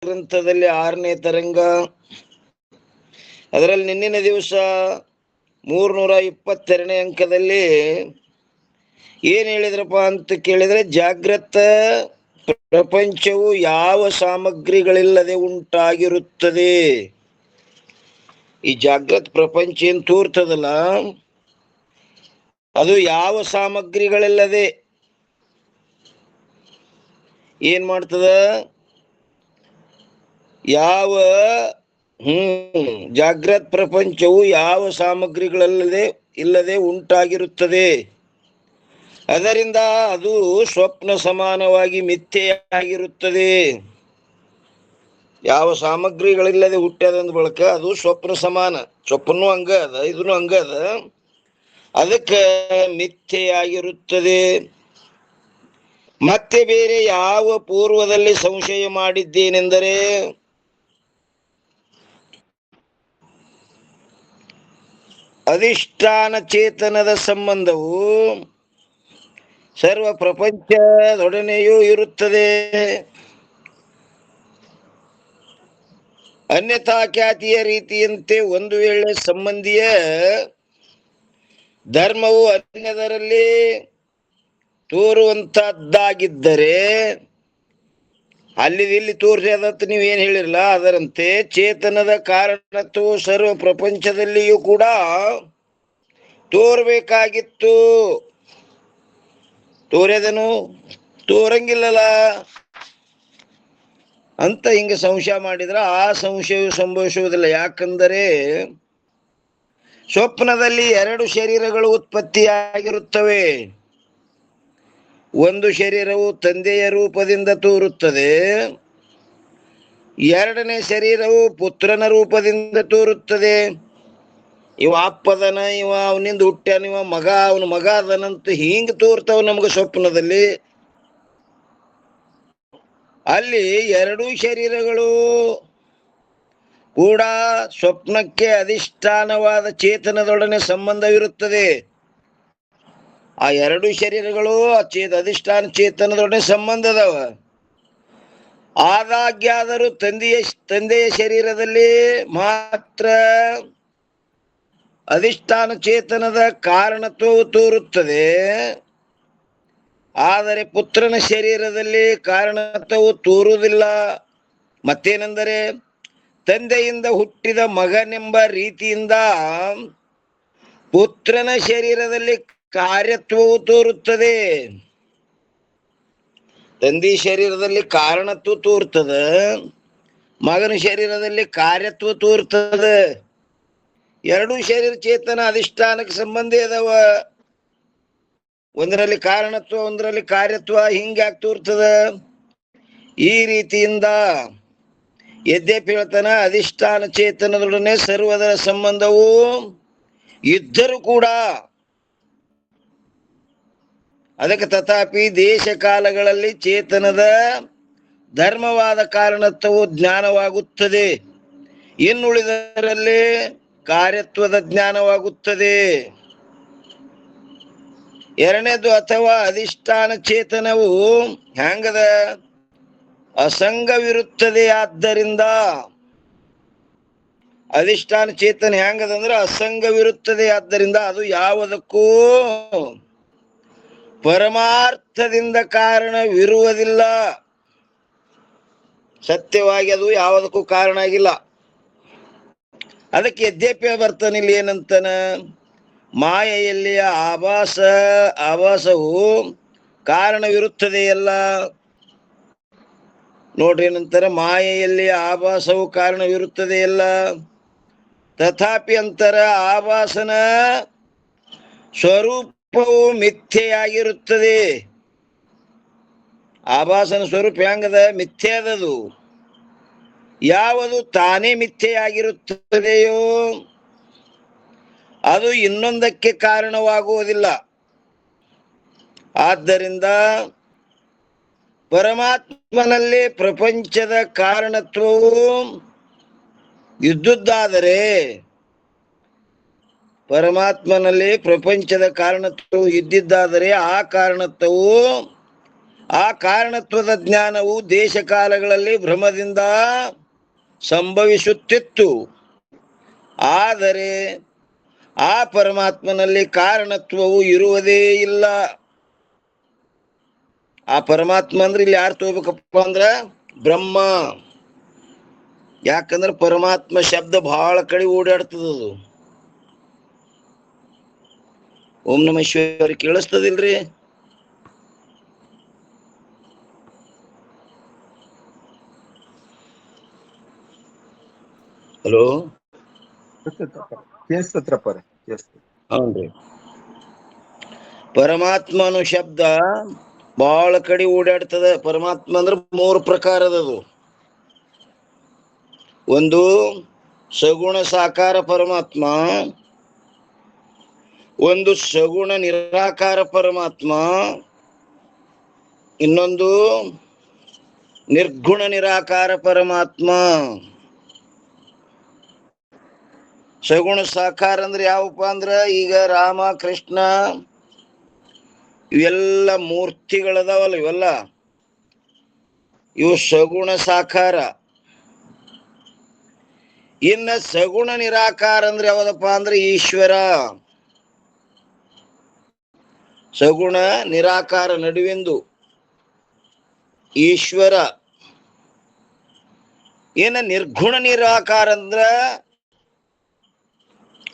ಗ್ರಂಥದಲ್ಲಿ 6ನೇ ತರಂಗ. ಅದರಲ್ಲಿ ನಿನ್ನಿನ ದಿವಸ 322ನೇ ಅಂಕದಲ್ಲಿ ಏನ್ ಹೇಳಿದ್ರಪ್ಪ ಅಂತ ಕೇಳಿದ್ರೆ, ಜಾಗೃತ ಪ್ರಪಂಚವು ಯಾವ ಸಾಮಗ್ರಿಗಳಿಲ್ಲದೆ ಉಂಟಾಗಿರುತ್ತದೆ. ಈ ಜಾಗೃತ ಪ್ರಪಂಚ ಏನ್ ತೋರ್ತದಲ್ಲ, ಅದು ಯಾವ ಸಾಮಗ್ರಿಗಳಿಲ್ಲದೆ ಏನ್ ಮಾಡ್ತದ, ಯಾವ ಜಾಗೃತ ಪ್ರಪಂಚವು ಯಾವ ಸಾಮಗ್ರಿಗಳಲ್ಲದೆ ಉಂಟಾಗಿರುತ್ತದೆ. ಅದರಿಂದ ಅದು ಸ್ವಪ್ನ ಸಮಾನವಾಗಿ ಮಿಥ್ಯೆಯಾಗಿರುತ್ತದೆ. ಯಾವ ಸಾಮಗ್ರಿಗಳಿಲ್ಲದೆ ಹುಟ್ಟ್ಯದಂದ ಬಳಕ ಅದು ಸ್ವಪ್ನ ಸಮಾನ. ಸ್ವಪ್ನೂ ಹಂಗ ಅದ, ಇದನ್ನು ಹಂಗ ಅದ, ಅದಕ್ಕೆ ಮಿಥ್ಯೆಯಾಗಿರುತ್ತದೆ. ಮತ್ತೆ ಬೇರೆ ಯಾವ ಪೂರ್ವದಲ್ಲಿ ಸಂಶಯ ಮಾಡಿದ್ದೇನೆಂದರೆ, ಅಧಿಷ್ಠಾನ ಚೇತನದ ಸಂಬಂಧವು ಸರ್ವ ಪ್ರಪಂಚದೊಡನೆಯೂ ಇರುತ್ತದೆ. ಅನ್ಯಥಾ ಖ್ಯಾತಿಯ ರೀತಿಯಂತೆ ಒಂದು ವೇಳೆ ಸಂಬಂಧಿಯ ಧರ್ಮವು ಅನ್ಯದರಲ್ಲಿ ತೋರುವಂತದ್ದಾಗಿದ್ದರೆ, ಇಲ್ಲಿ ತೋರಿಸಿ ಅದತ್ತು ನೀವೇನು ಹೇಳಿರಲ್ಲ, ಅದರಂತೆ ಚೇತನದ ಕಾರಣತ್ವವು ಸರ್ವ ಪ್ರಪಂಚದಲ್ಲಿಯೂ ಕೂಡ ತೋರ್ಬೇಕಾಗಿತ್ತು. ತೋರ್ಯದನು ತೋರಂಗಿಲ್ಲಲ್ಲ ಅಂತ ಹಿಂಗ ಸಂಶಯ ಮಾಡಿದ್ರ ಆ ಸಂಶಯವು ಸಂಭವಿಸುವುದಿಲ್ಲ. ಯಾಕಂದರೆ ಸ್ವಪ್ನದಲ್ಲಿ 2 ಶರೀರಗಳು ಉತ್ಪತ್ತಿಯಾಗಿರುತ್ತವೆ. ಒಂದು ಶರೀರವು ತಂದೆಯ ರೂಪದಿಂದ ತೋರುತ್ತದೆ, 2ನೇ ಶರೀರವು ಪುತ್ರನ ರೂಪದಿಂದ ತೋರುತ್ತದೆ. ಇವ ಅಪ್ಪದನ, ಇವ ಅವನಿಂದ ಹುಟ್ಟ್ಯಾನ, ಇವ ಮಗ, ಅವನ ಮಗ ಅದನಂತ ಹಿಂಗ ತೋರ್ತಾವ ನಮ್ಗೆ ಸ್ವಪ್ನದಲ್ಲಿ. ಅಲ್ಲಿ 2 ಶರೀರಗಳು ಕೂಡ ಸ್ವಪ್ನಕ್ಕೆ ಅಧಿಷ್ಠಾನವಾದ ಚೇತನದೊಡನೆ ಸಂಬಂಧವಿರುತ್ತದೆ. ಆ 2 ಶರೀರಗಳು ಅಧಿಷ್ಠಾನ ಚೇತನದೊಡನೆ ಸಂಬಂಧದವ. ಆದಾಗ್ಯಾದರೂ ತಂದೆಯ ಶರೀರದಲ್ಲಿ ಮಾತ್ರ ಅಧಿಷ್ಠಾನ ಚೇತನದ ಕಾರಣತ್ವವು ತೋರುತ್ತದೆ. ಆದರೆ ಪುತ್ರನ ಶರೀರದಲ್ಲಿ ಕಾರಣತ್ವವು ತೋರುವುದಿಲ್ಲ. ಮತ್ತೇನೆಂದರೆ, ತಂದೆಯಿಂದ ಹುಟ್ಟಿದ ಮಗನೆಂಬ ರೀತಿಯಿಂದ ಪುತ್ರನ ಶರೀರದಲ್ಲಿ ಕಾರ್ಯತ್ವವು ತೋರುತ್ತದೆ. ತಂದೆ ಶರೀರದಲ್ಲಿ ಕಾರಣತ್ವ ತೋರ್ತದ, ಮಗನ ಶರೀರದಲ್ಲಿ ಕಾರ್ಯತ್ವ ತೋರ್ತದ. 2 ಶರೀರ ಚೇತನ ಅಧಿಷ್ಠಾನಕ್ಕೆ ಸಂಬಂಧ ಅದಾವ. ಒಂದರಲ್ಲಿ ಕಾರಣತ್ವ, ಒಂದರಲ್ಲಿ ಕಾರ್ಯತ್ವ. ಹಿಂಗ್ಯಾಕೆ ತೋರ್ತದ? ಈ ರೀತಿಯಿಂದ ಯದ್ಯಪಿ ಹೇಳ್ತಾನ, ಅಧಿಷ್ಠಾನ ಚೇತನದೊಡನೆ ಸರ್ವದರ ಸಂಬಂಧವು ಇದ್ದರೂ ಕೂಡ ಅದಕ್ಕೆ ತಥಾಪಿ ದೇಶ ಕಾಲಗಳಲ್ಲಿ ಚೇತನದ ಧರ್ಮವಾದ ಕಾರಣತ್ವವು ಜ್ಞಾನವಾಗುತ್ತದೆ, ಇನ್ನುಳಿದರಲ್ಲಿ ಕಾರ್ಯತ್ವದ ಜ್ಞಾನವಾಗುತ್ತದೆ. 2ನೇದು ಅಥವಾ ಅಧಿಷ್ಠಾನ ಚೇತನವು ಹ್ಯಾಂಗದ? ಅಸಂಗವಿರುತ್ತದೆ. ಆದ್ದರಿಂದ ಅಧಿಷ್ಠಾನ ಚೇತನ ಹ್ಯಾಂಗದಂದ್ರೆ ಅಸಂಗವಿರುತ್ತದೆ. ಆದ್ದರಿಂದ ಅದು ಯಾವುದಕ್ಕೂ ಪರಮಾರ್ಥದಿಂದ ಕಾರಣವಿರುವುದಿಲ್ಲ. ಸತ್ಯವಾಗಿ ಅದು ಯಾವುದಕ್ಕೂ ಕಾರಣ ಆಗಿಲ್ಲ. ಅದಕ್ಕೆ ಯದ್ಯಪ್ಯ ಬರ್ತಾನೆ ಇಲ್ಲಿ ಏನಂತಾನ, ಮಾಯೆಯಲ್ಲಿ ಆಭಾಸವು ಕಾರಣವಿರುತ್ತದೆಯಲ್ಲ. ನೋಡ್ರಿ ಏನಂತಾರೆ, ಮಾಯೆಯಲ್ಲಿ ಆಭಾಸವು ಕಾರಣವಿರುತ್ತದೆಯಲ್ಲ. ತಥಾಪಿ ಅಂತರ ಆಭಾಸನ ಸ್ವರೂಪವು ಮಿಥ್ಯೆಯಾಗಿರುತ್ತದೆ. ಆಭಾಸನ ಸ್ವರೂಪ ಹೆಂಗದ? ಮಿಥ್ಯೆದದು. ಯಾವುದು ತಾನೇ ಮಿಥ್ಯೆಯಾಗಿರುತ್ತದೆಯೋ ಅದು ಇನ್ನೊಂದಕ್ಕೆ ಕಾರಣವಾಗುವುದಿಲ್ಲ. ಆದ್ದರಿಂದ ಪರಮಾತ್ಮನಲ್ಲಿ ಪ್ರಪಂಚದ ಕಾರಣತ್ವವು ಇದ್ದುದಾದರೆ, ಪರಮಾತ್ಮನಲ್ಲಿ ಪ್ರಪಂಚದ ಕಾರಣತ್ವವು ಇದ್ದಿದ್ದಾದರೆ ಆ ಕಾರಣತ್ವವು ಆ ಕಾರಣತ್ವದ ಜ್ಞಾನವು ದೇಶ ಕಾಲಗಳಲ್ಲಿ ಭ್ರಮದಿಂದ ಸಂಭವಿಸುತ್ತಿತ್ತು. ಆದರೆ ಆ ಪರಮಾತ್ಮನಲ್ಲಿ ಕಾರಣತ್ವವು ಇರುವುದೇ ಇಲ್ಲ. ಆ ಪರಮಾತ್ಮ ಅಂದ್ರೆ ಇಲ್ಲಿ ಯಾರು ತಗೋಬೇಕಪ್ಪ ಅಂದ್ರ ಬ್ರಹ್ಮ. ಯಾಕಂದ್ರೆ ಪರಮಾತ್ಮ ಶಬ್ದ ಬಹಳ ಕಡೆ ಓಡಾಡ್ತದದು. ಓಂ ನಮ ಶಿವಾಯ ಕೇಳಿಸ್ತದಿಲ್ರಿ? ಹಲೋ, ಹೌನ್ರಿ. ಪರಮಾತ್ಮನು ಶಬ್ದ ಬಹಳ ಕಡೆ ಓಡಾಡ್ತದ. ಪರಮಾತ್ಮ ಅಂದ್ರೆ 3 ಪ್ರಕಾರದದು. ಒಂದು ಸಗುಣ ಸಾಕಾರ ಪರಮಾತ್ಮ, ಒಂದು ಸಗುಣ ನಿರಾಕಾರ ಪರಮಾತ್ಮ, ಇನ್ನೊಂದು ನಿರ್ಗುಣ ನಿರಾಕಾರ ಪರಮಾತ್ಮ. ಸಗುಣ ಸಾಕಾರ ಅಂದ್ರೆ ಯಾವಪ್ಪ ಅಂದ್ರ ಈಗ ರಾಮ ಕೃಷ್ಣ ಇವೆಲ್ಲ ಮೂರ್ತಿಗಳದಾವಲ್ಲ, ಇವೆಲ್ಲ ಇವು ಸಗುಣ ಸಾಕಾರ. ಇನ್ನ ಸಗುಣ ನಿರಾಕಾರ ಅಂದ್ರೆ ಯಾವದಪ್ಪ ಅಂದ್ರೆ ಈಶ್ವರ. ಸಗುಣ ನಿರಾಕಾರ ನಡುವೆಂದು ಈಶ್ವರ. ಏನ ನಿರ್ಗುಣ ನಿರಾಕಾರ ಅಂದ್ರ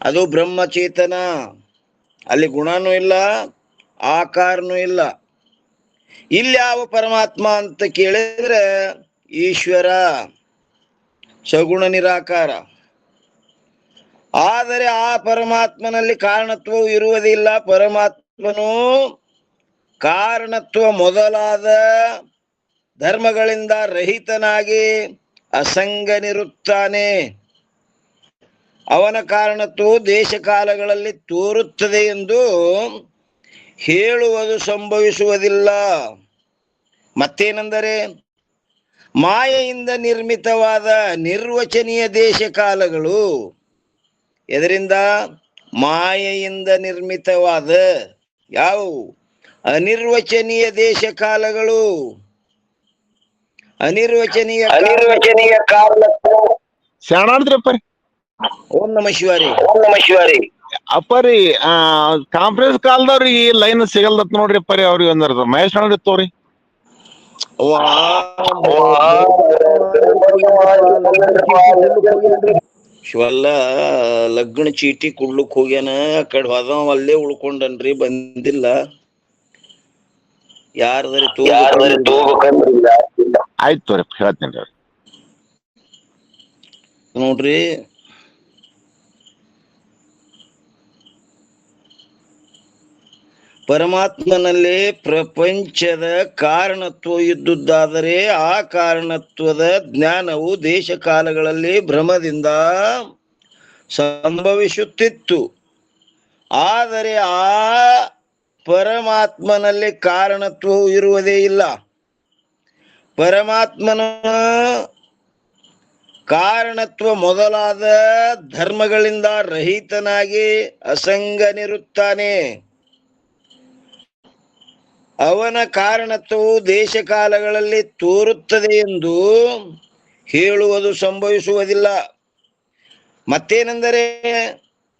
ಅದು ಬ್ರಹ್ಮಚೇತನ. ಅಲ್ಲಿ ಗುಣನೂ ಇಲ್ಲ, ಆಕಾರನೂ ಇಲ್ಲ. ಇಲ್ಲಿ ಯಾವ ಪರಮಾತ್ಮ ಅಂತ ಕೇಳಿದ್ರೆ ಈಶ್ವರ, ಸಗುಣ ನಿರಾಕಾರ. ಆದರೆ ಆ ಪರಮಾತ್ಮನಲ್ಲಿ ಕಾರಣತ್ವವು ಇರುವುದಿಲ್ಲ. ಪರಮಾತ್ಮನು ಕಾರಣತ್ವ ಮೊದಲಾದ ಧರ್ಮಗಳಿಂದ ರಹಿತನಾಗಿ ಅಸಂಗನಿರುತ್ತಾನೆ. ಅವನ ಕಾರಣತ್ವವು ದೇಶ ಕಾಲಗಳಲ್ಲಿ ತೋರುತ್ತದೆ ಎಂದು ಹೇಳುವುದು ಸಂಭವಿಸುವುದಿಲ್ಲ. ಮತ್ತೇನೆಂದರೆ ಮಾಯೆಯಿಂದ ನಿರ್ಮಿತವಾದ ನಿರ್ವಚನೀಯ ದೇಶ ಕಾಲಗಳು. ಎದರಿಂದ? ಮಾಯೆಯಿಂದ ನಿರ್ಮಿತವಾದ ಯಾವುವು? ಅನಿರ್ವಚನೀಯ ದೇಶ ಕಾಲಗಳು. ಅನಿರ್ವಚನೀಯ ಕಾಲ. ಶಾಣಾದ್ರಪ್ಪ. ಓಂ ನಮ ಶಿವಾರಿ. ಓಂ ನಮ ಶಿವಾರಿ. ಅಪ್ಪರಿ ಕಾನ್ಫರೆನ್ಸ್ ಕಾಲ್ದವ್ರಿಗೆ ಲೈನ್ ಸಿಗಲ್ದತ್ ನೋಡ್ರಿ ಅಪ್ಪರಿ. ಅವ್ರಿಗೆ ಒಂದರ ಮಹೇಶ್ ಅಣ್ಣ ಇತ್ತವ್ರಿ. ಶಿವಲ್ಲ ಲಗ್ನ ಚೀಟಿ ಕೊಡ್ಲಿಕ್ ಹೋಗ್ಯಾನ. ಆ ಕಡೆ ಹೋದವ ಅಲ್ಲೇ ಉಳ್ಕೊಂಡನ್ರಿ, ಬಂದಿಲ್ಲ. ಯಾರದಾರಿ ಆಯ್ತು ತೋರಿ, ಹೇಳ್ತೀನಿ ನೋಡ್ರಿ. ಪರಮಾತ್ಮನಲ್ಲಿ ಪ್ರಪಂಚದ ಕಾರಣತ್ವ ಇದ್ದುದಾದರೆ ಆ ಕಾರಣತ್ವದ ಜ್ಞಾನವು ದೇಶ ಕಾಲಗಳಲ್ಲಿ ಭ್ರಮದಿಂದ ಸಂಭವಿಸುತ್ತಿತ್ತು. ಆದರೆ ಆ ಪರಮಾತ್ಮನಲ್ಲಿ ಕಾರಣತ್ವವು ಇರುವುದೇ ಇಲ್ಲ. ಪರಮಾತ್ಮನ ಕಾರಣತ್ವ ಮೊದಲಾದ ಧರ್ಮಗಳಿಂದ ರಹಿತನಾಗಿ ಅಸಂಗನಿರುತ್ತಾನೆ. ಅವನ ಕಾರಣತ್ವವು ದೇಶ ಕಾಲಗಳಲ್ಲಿ ತೋರುತ್ತದೆ ಎಂದು ಹೇಳುವುದು ಸಂಭವಿಸುವುದಿಲ್ಲ. ಮತ್ತೇನೆಂದರೆ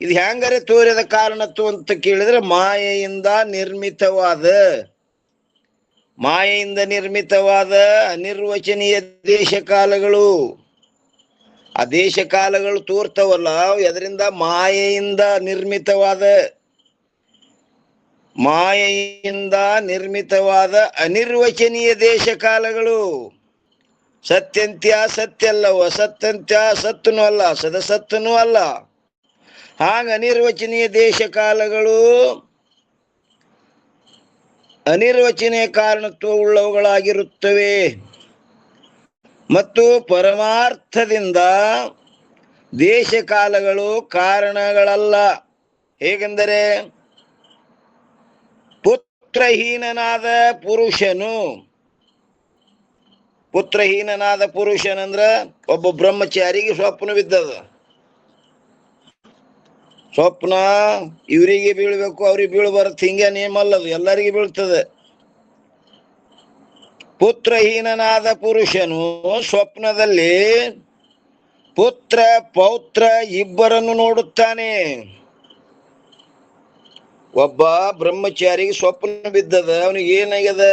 ಇದು ಹ್ಯಾಂಗರೆ ತೋರಿದ ಕಾರಣತ್ವ ಅಂತ ಕೇಳಿದ್ರೆ ಮಾಯೆಯಿಂದ ನಿರ್ಮಿತವಾದ ಅನಿರ್ವಚನೀಯ ದೇಶ ಕಾಲಗಳು. ಆ ದೇಶ ಕಾಲಗಳು ತೋರ್ತವಲ್ಲ, ಅದರಿಂದ ಮಾಯೆಯಿಂದ ಅನಿರ್ವಚನೀಯ ದೇಶ ಕಾಲಗಳು. ಸತ್ಯಂತ್ಯ ಸತ್ಯ ಅಲ್ಲವ, ಅಸತ್ಯಂತ್ಯ ಸತ್ತನೂ ಅಲ್ಲ, ಸದಸತ್ತನೂ ಅಲ್ಲ. ಹಾಗ ಅನಿರ್ವಚನೀಯ ದೇಶ ಕಾಲಗಳು ಅನಿರ್ವಚನೀಯ ಕಾರಣತ್ವ ಉಳ್ಳವುಗಳಾಗಿರುತ್ತವೆ. ಮತ್ತು ಪರಮಾರ್ಥದಿಂದ ದೇಶ ಕಾಲಗಳು ಕಾರಣಗಳಲ್ಲ. ಹೇಗೆಂದರೆ ಪುತ್ರಹೀನನಾದ ಪುರುಷನಂದ್ರ ಒಬ್ಬ ಬ್ರಹ್ಮಚಾರಿಗೆ ಸ್ವಪ್ನವಿದ್ದದ. ಸ್ವಪ್ನ ಇವರಿಗೆ ಬೀಳ್ಬೇಕು, ಅವ್ರಿಗೆ ಬೀಳ್ಬಾರದು, ಹಿಂಗೆ ನೇಮ ಅಲ್ಲದು, ಎಲ್ಲರಿಗೆ ಬೀಳ್ತದೆ. ಪುತ್ರಹೀನನಾದ ಪುರುಷನು ಸ್ವಪ್ನದಲ್ಲಿ ಪುತ್ರ ಪೌತ್ರ ಇಬ್ಬರನ್ನು ನೋಡುತ್ತಾನೆ. ಒಬ್ಬ ಬ್ರಹ್ಮಚಾರಿಗೆ ಸ್ವಪ್ನ ಬಿದ್ದದ, ಅವನಿಗೆ ಏನಾಗ್ಯದ?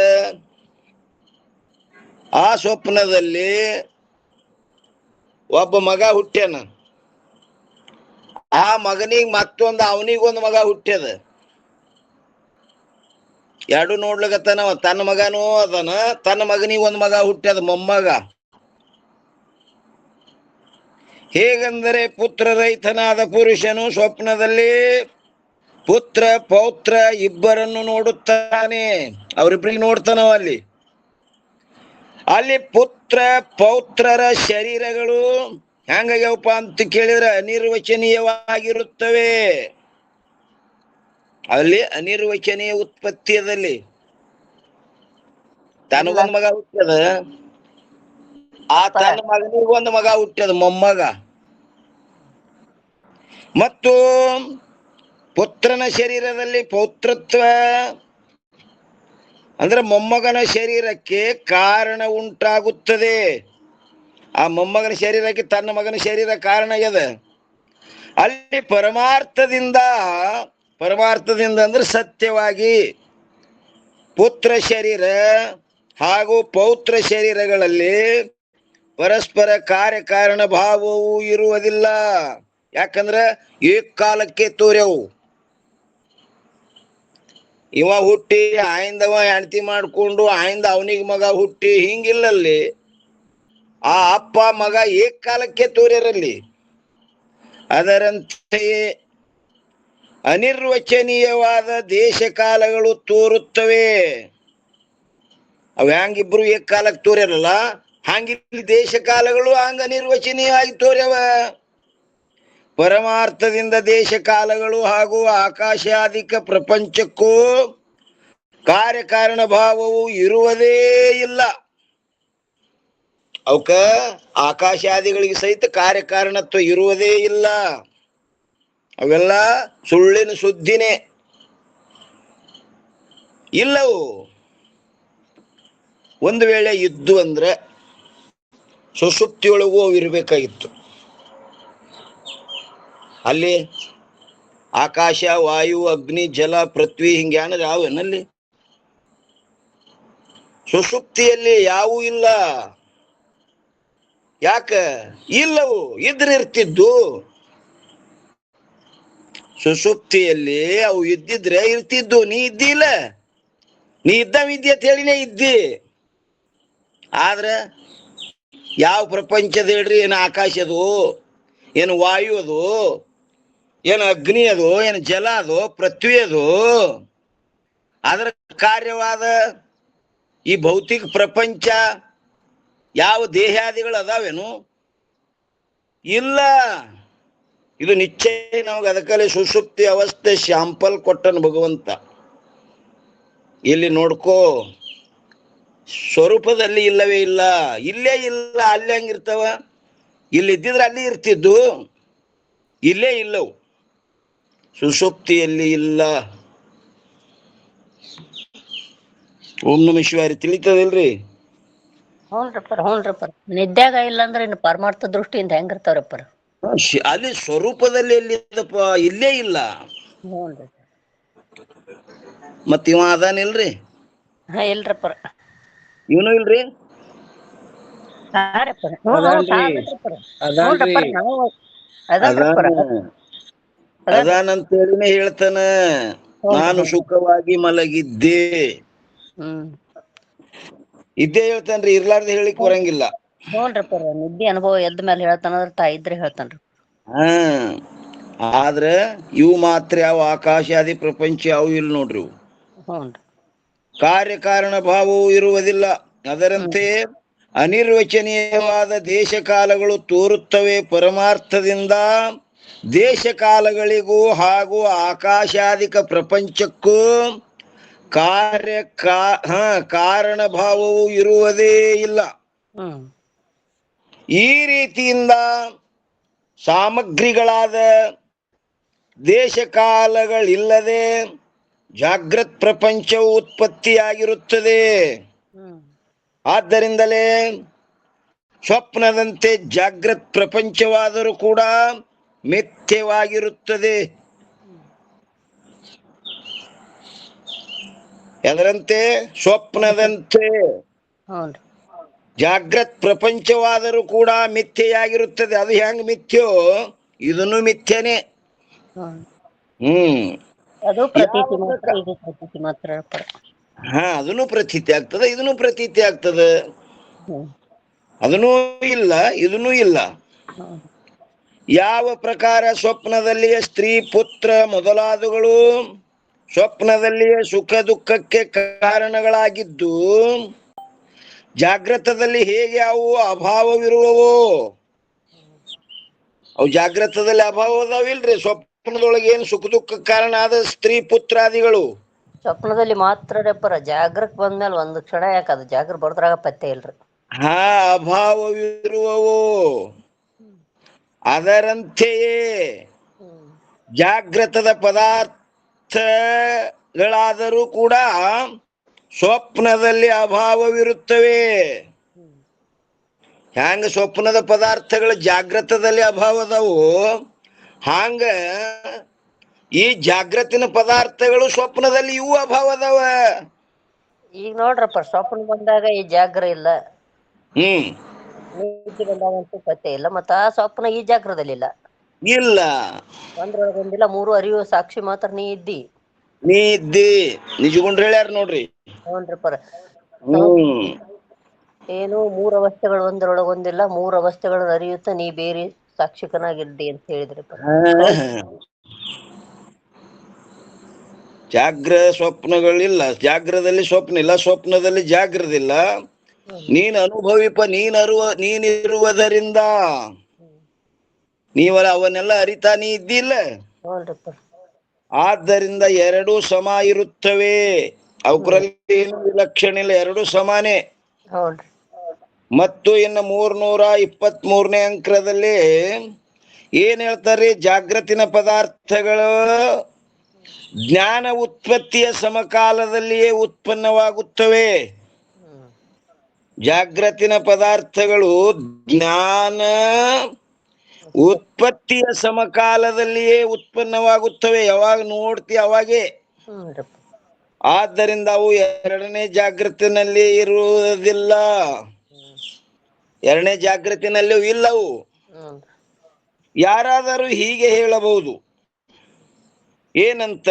ಆ ಸ್ವಪ್ನದಲ್ಲಿ ಒಬ್ಬ ಮಗ ಹುಟ್ಟ್ಯಾನ. ಆ ಮಗನಿಗೆ ಮತ್ತೊಂದು ಅವನಿಗೊಂದು ಮಗ ಹುಟ್ಟ್ಯದ. ಎರಡು ನೋಡ್ಲಿಕತ್ತಾನ. ತನ್ನ ಮಗನೂ ಅದನ, ತನ್ನ ಮಗನಿಗೆ ಒಂದು ಮಗ ಹುಟ್ಟ್ಯದ, ಮೊಮ್ಮಗ. ಹೇಗೆಂದರೆ ಪುತ್ರ ರಹಿತನಾದ ಪುರುಷನು ಸ್ವಪ್ನದಲ್ಲಿ ಪುತ್ರ ಪೌತ್ರ ಇಬ್ಬರನ್ನು ನೋಡುತ್ತಾನೆ. ಅವರಿಬ್ಬರಿಗೆ ನೋಡ್ತಾನವ. ಅಲ್ಲಿ ಪುತ್ರ ಪೌತ್ರರ ಶರೀರಗಳು ಹೆಂಗಾಗ್ಯಾವಪ್ಪ ಅಂತ ಕೇಳಿದ್ರೆ ಅನಿರ್ವಚನೀಯವಾಗಿರುತ್ತವೆ. ಅಲ್ಲಿ ಅನಿರ್ವಚನೀಯ ಉತ್ಪತ್ತಿಯದಲ್ಲಿ ತನಗೊಂದು ಮಗ ಹುಟ್ಟ್ಯದ, ಆ ತನ್ನ ಮಗನಿಗೊಂದು ಮಗ ಹುಟ್ಟ್ಯದ, ಮೊಮ್ಮಗ. ಮತ್ತು ಪುತ್ರನ ಶರೀರದಲ್ಲಿ ಪೌತ್ರತ್ವ ಅಂದ್ರೆ ಮೊಮ್ಮಗನ ಶರೀರಕ್ಕೆ ಕಾರಣ ಉಂಟಾಗುತ್ತದೆ. ಆ ಮೊಮ್ಮಗನ ಶರೀರಕ್ಕೆ ತನ್ನ ಮಗನ ಶರೀರ ಕಾರಣ ಆಗ್ಯದ. ಅಲ್ಲಿ ಪರಮಾರ್ಥದಿಂದ ಅಂದ್ರೆ ಸತ್ಯವಾಗಿ ಪುತ್ರ ಶರೀರ ಹಾಗೂ ಪೌತ್ರ ಶರೀರಗಳಲ್ಲಿ ಪರಸ್ಪರ ಕಾರ್ಯಕಾರಣ ಭಾವವು ಇರುವುದಿಲ್ಲ. ಯಾಕಂದ್ರೆ ಏಕಾಲಕ್ಕೆ ತೋರ್ಯವು. ಇವ ಹುಟ್ಟಿ ಆಯಿಂದವ ಹೆಂಡತಿ ಮಾಡ್ಕೊಂಡು ಆಯಿಂದ ಅವನಿಗೆ ಮಗ ಹುಟ್ಟಿ ಹಿಂಗಿಲ್ಲಲ್ಲಿ. ಆ ಅಪ್ಪ ಮಗ ಏಕಾಲಕ್ಕೆ ತೋರ್ಯರಲ್ಲಿ. ಅದರಂತೆಯೇ ಅನಿರ್ವಚನೀಯವಾದ ದೇಶ ಕಾಲಗಳು ತೋರುತ್ತವೆ. ಅವ್ ಹೆಂಗಿಬ್ರು ಏಕಾಲಕ್ಕೆ ತೋರ್ಯರಲ್ಲ, ಹಂಗಿಲ್ಲಿ ದೇಶ ಕಾಲಗಳು ಹಂಗ ಅನಿರ್ವಚನೀಯವಾಗಿ ತೋರ್ಯವ. ಪರಮಾರ್ಥದಿಂದ ದೇಶ ಕಾಲಗಳು ಹಾಗೂ ಆಕಾಶಾದಿಕ ಪ್ರಪಂಚಕ್ಕೂ ಕಾರ್ಯಕಾರಣ ಭಾವವು ಇರುವುದೇ ಇಲ್ಲ. ಅವಕ್ಕ ಆಕಾಶಾದಿಗಳಿಗೆ ಸಹಿತ ಕಾರ್ಯಕಾರಣತ್ವ ಇರುವುದೇ ಇಲ್ಲ. ಅವೆಲ್ಲ ಸುಳ್ಳಿನ ಸುದ್ದಿನೇ ಇಲ್ಲವು. ಒಂದು ವೇಳೆ ಇದ್ದು ಅಂದ್ರೆ ಸುಷುಪ್ತಿಯೊಳಗೂ ಅವು ಇರಬೇಕಾಗಿತ್ತು. ಅಲ್ಲಿ ಆಕಾಶ, ವಾಯು, ಅಗ್ನಿ, ಜಲ, ಪೃಥ್ವಿ ಹಿಂಗ್ಯಾನದ ಯಾವೇನಲ್ಲಿ? ಸುಷುಪ್ತಿಯಲ್ಲಿ ಯಾವೂ ಇಲ್ಲ. ಯಾಕ ಇಲ್ಲವು? ಇದ್ರೆ ಇರ್ತಿದ್ದು. ಸುಷುಪ್ತಿಯಲ್ಲಿ ಅವು ಇದ್ದಿದ್ರೆ ಇರ್ತಿದ್ದು. ನೀ ಇದ್ದಿಲ್ಲ, ನೀ ಇದ್ದಿದ್ದಿ ಅಂತ ಹೇಳಿನೇ ಇದ್ದಿ. ಆದ್ರೆ ಯಾವ ಪ್ರಪಂಚದ ಹೇಳ್ರಿ? ಏನು ಆಕಾಶ ಅದು, ಏನು ವಾಯು ಅದು, ಏನು ಅಗ್ನಿ ಅದು, ಏನು ಜಲ ಅದು, ಪೃಥ್ವಿ ಅದು, ಅದರ ಕಾರ್ಯವಾದ ಈ ಭೌತಿಕ ಪ್ರಪಂಚ ಯಾವ ದೇಹಾದಿಗಳು ಅದಾವೇನು? ಇಲ್ಲ. ಇದು ನಿಶ್ಚಯ ನಮಗೆ ಅದಕ್ಕಲ್ಲಿ ಸುಷುಪ್ತಿ ಅವಸ್ಥೆ ಶಾಂಪಲ್ ಕೊಟ್ಟನು ಭಗವಂತ. ಇಲ್ಲಿ ನೋಡ್ಕೋ, ಸ್ವರೂಪದಲ್ಲಿ ಇಲ್ಲವೇ ಇಲ್ಲ. ಇಲ್ಲೇ ಇಲ್ಲ, ಅಲ್ಲಿ ಹಂಗಿರ್ತಾವ. ಇಲ್ಲಿ ಇದ್ದಿದ್ರೆ ಅಲ್ಲಿ ಇರ್ತಿದ್ದು, ಇಲ್ಲೇ ಇಲ್ಲವು. ಸುಷುಪ್ತಿಯಲ್ಲಿ ಇಲ್ಲ. ಓಂ ನಮಃ ಶಿವಾಯ. ತಿಳಿತದಿಲ್ರಿ? ಹ್ಞೂನ್ರಪ್ಪ. ನಿದ್ಯಾಗ ಇಲ್ಲ ಅಂದ್ರೆ ಇನ್ನು ಪರಮಾರ್ಥ ದೃಷ್ಟಿಯಿಂದ ಹೆಂಗಿರ್ತಾವ್ರಪ್ಪ? ಅಲ್ಲಿ ಸ್ವರೂಪದಲ್ಲಿ ಎಲ್ಲಿದ್ದಪ್ಪ? ಇಲ್ಲೇ ಇಲ್ಲ. ಹ್ಞೂನ್ರಿ. ಮತ್ ಇವ ಅದಾನಿಲ್ರಿ? ಇಲ್ರಪ್ಪ. ಇವನು ಇಲ್ರಿ? ಅದಾನಂತೇಳಿನೇ ಹೇಳ್ತಾನ, ನಾನು ಸುಖವಾಗಿ ಮಲಗಿದ್ದೆ. ಇದ್ದೇ ಹೇಳ್ತಾನ್ರಿ, ಇರ್ಲಾರ್ದ ಹೇಳಿಕ್ ಬರಂಗಿಲ್ಲ. ಹ್ಞೂನ್ರಪ್ಪ. ನಿದ್ದೆ ಅನುಭವ ಎದ್ದ ಮೇಲೆ ಹೇಳ್ತಾನಂದ್ರ ತಾ ಇದ್ರೆ ಹೇಳ್ತಾನ್ರಿ. ಆದ್ರ ಇವು ಮಾತ್ರ ಯಾವ ಆಕಾಶಾದಿ ಪ್ರಪಂಚ ಅವು ಇಲ್ಲ ನೋಡ್ರಿ. ಕಾರ್ಯಕಾರಣ ಭಾವವು ಇರುವುದಿಲ್ಲ. ಅದರಂತೆ ಅನಿರ್ವಚನೀಯವಾದ ದೇಶ ಕಾಲಗಳು ತೋರುತ್ತವೆ. ಪರಮಾರ್ಥದಿಂದ ದೇಶ ಕಾಲಗಳಿಗೂ ಹಾಗೂ ಆಕಾಶಾದಿಕ ಪ್ರಪಂಚಕ್ಕೂ ಕಾರಣ ಭಾವವು ಇರುವುದೇ ಇಲ್ಲ. ಈ ರೀತಿಯಿಂದ ಸಾಮಗ್ರಿಗಳಾದ ದೇಶ ಕಾಲಗಳಿಲ್ಲದೆ ಜಾಗೃತ್ ಪ್ರಪಂಚವು ಉತ್ಪತ್ತಿಯಾಗಿರುತ್ತದೆ. ಆದ್ದರಿಂದಲೇ ಸ್ವಪ್ನದಂತೆ ಜಾಗೃತ್ ಪ್ರಪಂಚವಾದರೂ ಕೂಡ ಮಿಥ್ಯವಾಗಿರುತ್ತದೆ. ಅದರಂತೆ ಸ್ವಪ್ನದಂತೆ ಹೌನ್ರಿ. ಜಾಗೃತ್ ಪ್ರಪಂಚವಾದರೂ ಕೂಡ ಮಿಥ್ಯೆಯಾಗಿರುತ್ತದೆ. ಅದು ಹೆಂಗ್ ಮಿಥ್ಯೋ ಇದನ್ನು ಮಿಥ್ಯನೇ. ಅದು ಪ್ರತೀತಿ ಮಾತ್ರ, ಇದು ಪ್ರತೀತಿ ಮಾತ್ರ. ಅದನ್ನು ಪ್ರತೀತಿ ಆಗ್ತದ, ಇದನ್ನು ಪ್ರತೀತಿ ಆಗ್ತದ. ಅದನ್ನೂ ಇಲ್ಲ, ಇದನ್ನೂ ಇಲ್ಲ. ಯಾವ ಪ್ರಕಾರ ಸ್ವಪ್ನದಲ್ಲಿಯ ಸ್ತ್ರೀ, ಪುತ್ರ ಮೊದಲಾದವುಗಳು ಸ್ವಪ್ನದಲ್ಲಿಯ ಸುಖ ದುಃಖಕ್ಕೆ ಕಾರಣಗಳಾಗಿದ್ದು ಜಾಗೃತದಲ್ಲಿ ಹೇಗೆ ಅವು ಅಭಾವವಿರುವವೋ, ಅವು ಜಾಗೃತದಲ್ಲಿ ಅಭಾವ ಅದಾವಿಲ್ರಿ. ಸ್ವಪ್ನದೊಳಗೆ ಏನು ಸುಖ ದುಃಖ ಕಾರಣ ಆದ ಸ್ತ್ರೀ ಪುತ್ರಾದಿಗಳು ಸ್ವಪ್ನದಲ್ಲಿ ಮಾತ್ರ ರೆಪ್ಪರ. ಜಾಗೃತ್ ಬಂದ್ಮೇಲೆ ಒಂದು ಕ್ಷಣ ಯಾಕೆ ಅದು ಜಾಗೃತ್ ಬರ್ದ್ರಾಗ ಪತ್ತೆ ಇಲ್ರಿ. ಅಭಾವವಿರುವವೋ. ಅದರಂತೆಯೇ ಜಾಗೃತದ ಪದಾರ್ಥಗಳಾದರೂ ಕೂಡ ಸ್ವಪ್ನದಲ್ಲಿ ಅಭಾವವಿರುತ್ತವೆ. ಹ್ಯಾಂಗ ಸ್ವಪ್ನದ ಪದಾರ್ಥಗಳು ಜಾಗೃತದಲ್ಲಿ ಅಭಾವದವು, ಹಾಂಗ ಈ ಜಾಗೃತಿನ ಪದಾರ್ಥಗಳು ಸ್ವಪ್ನದಲ್ಲಿ ಇವು ಅಭಾವದವ. ಈಗ ನೋಡ್ರಪ್ಪ, ಸ್ವಪ್ನ ಬಂದಾಗ ಈ ಜಾಗ್ರ ಇಲ್ಲ, ನಿದ್ದೆ ಬಂದಾಗ ಪತ್ತೆ ಇಲ್ಲ, ಮತ್ತ ಆ ಸ್ವಪ್ನ ಈ ಜಾಗ್ರದಲ್ಲಿ ಇಲ್ಲ. ಒಂದ್ರೊಳಗೊಂದಿಲ್ಲ, ಮೂರು ಅರಿವು ಸಾಕ್ಷಿ ಮಾತ್ರ ನೀ ಇದ್ದಿ. ನಿಜಗುಂಡ್ರ ಹೇಳ್ಯಾರ ನೋಡ್ರಿ. ಹೌನ್ರಿಪ್ಪರ. ಏನು ಮೂರು ಅವಸ್ಥೆಗಳು ಒಂದರೊಳಗೊಂದಿಲ್ಲ, ಮೂರು ಅವಸ್ಥೆಗಳನ್ನು ಅರಿಯುತ್ತ ನೀ ಬೇರೆ ಸಾಕ್ಷಿಕನಾಗಿದ್ದಿ ಅಂತ ಹೇಳಿದ್ರಿಪ್ಪ. ಜಾಗ್ರ ಸ್ವಪ್ನಗಳಿಲ್ಲ, ಜಾಗ್ರದಲ್ಲಿ ಸ್ವಪ್ನ ಇಲ್ಲ, ಸ್ವಪ್ನದಲ್ಲಿ ಜಾಗ್ರದಿಲ್ಲ. ನೀನ್ ಅನುಭವಿಪ, ನೀನಿರುವುದರಿಂದ ನೀವಲ್ಲ ಅವನ್ನೆಲ್ಲ ಅರಿತಾ ನೀ ಇದ್ದಿಲ್ಲ. ಆದ್ದರಿಂದ ಎರಡೂ ಸಮ ಇರುತ್ತವೆ. ಅವಕ್ರಲ್ಲಿ ಏನು ವಿಲಕ್ಷಣ ಇಲ್ಲ, ಎರಡೂ ಸಮಾನೇ. ಮತ್ತು ಇನ್ನು 323ನೇ ಅಂಕದಲ್ಲಿ ಏನ್ ಹೇಳ್ತಾರೆ? ಜಾಗೃತಿನ ಪದಾರ್ಥಗಳು ಜ್ಞಾನ ಉತ್ಪತ್ತಿಯ ಸಮಕಾಲದಲ್ಲಿಯೇ ಉತ್ಪನ್ನವಾಗುತ್ತವೆ. ಜಾಗೃತಿನ ಪದಾರ್ಥಗಳು ಜ್ಞಾನ ಉತ್ಪತ್ತಿಯ ಸಮಕಾಲದಲ್ಲಿಯೇ ಉತ್ಪನ್ನವಾಗುತ್ತವೆ. ಯಾವಾಗ ನೋಡ್ತಿ ಅವಾಗೇ. ಆದ್ದರಿಂದ ಅವು ಎರಡನೇ ಜಾಗೃತಿನಲ್ಲಿ ಇರುವುದಿಲ್ಲ, ಎರಡನೇ ಜಾಗೃತಿನಲ್ಲೂ ಇಲ್ಲವು. ಯಾರಾದರೂ ಹೀಗೆ ಹೇಳಬಹುದು, ಏನಂತ?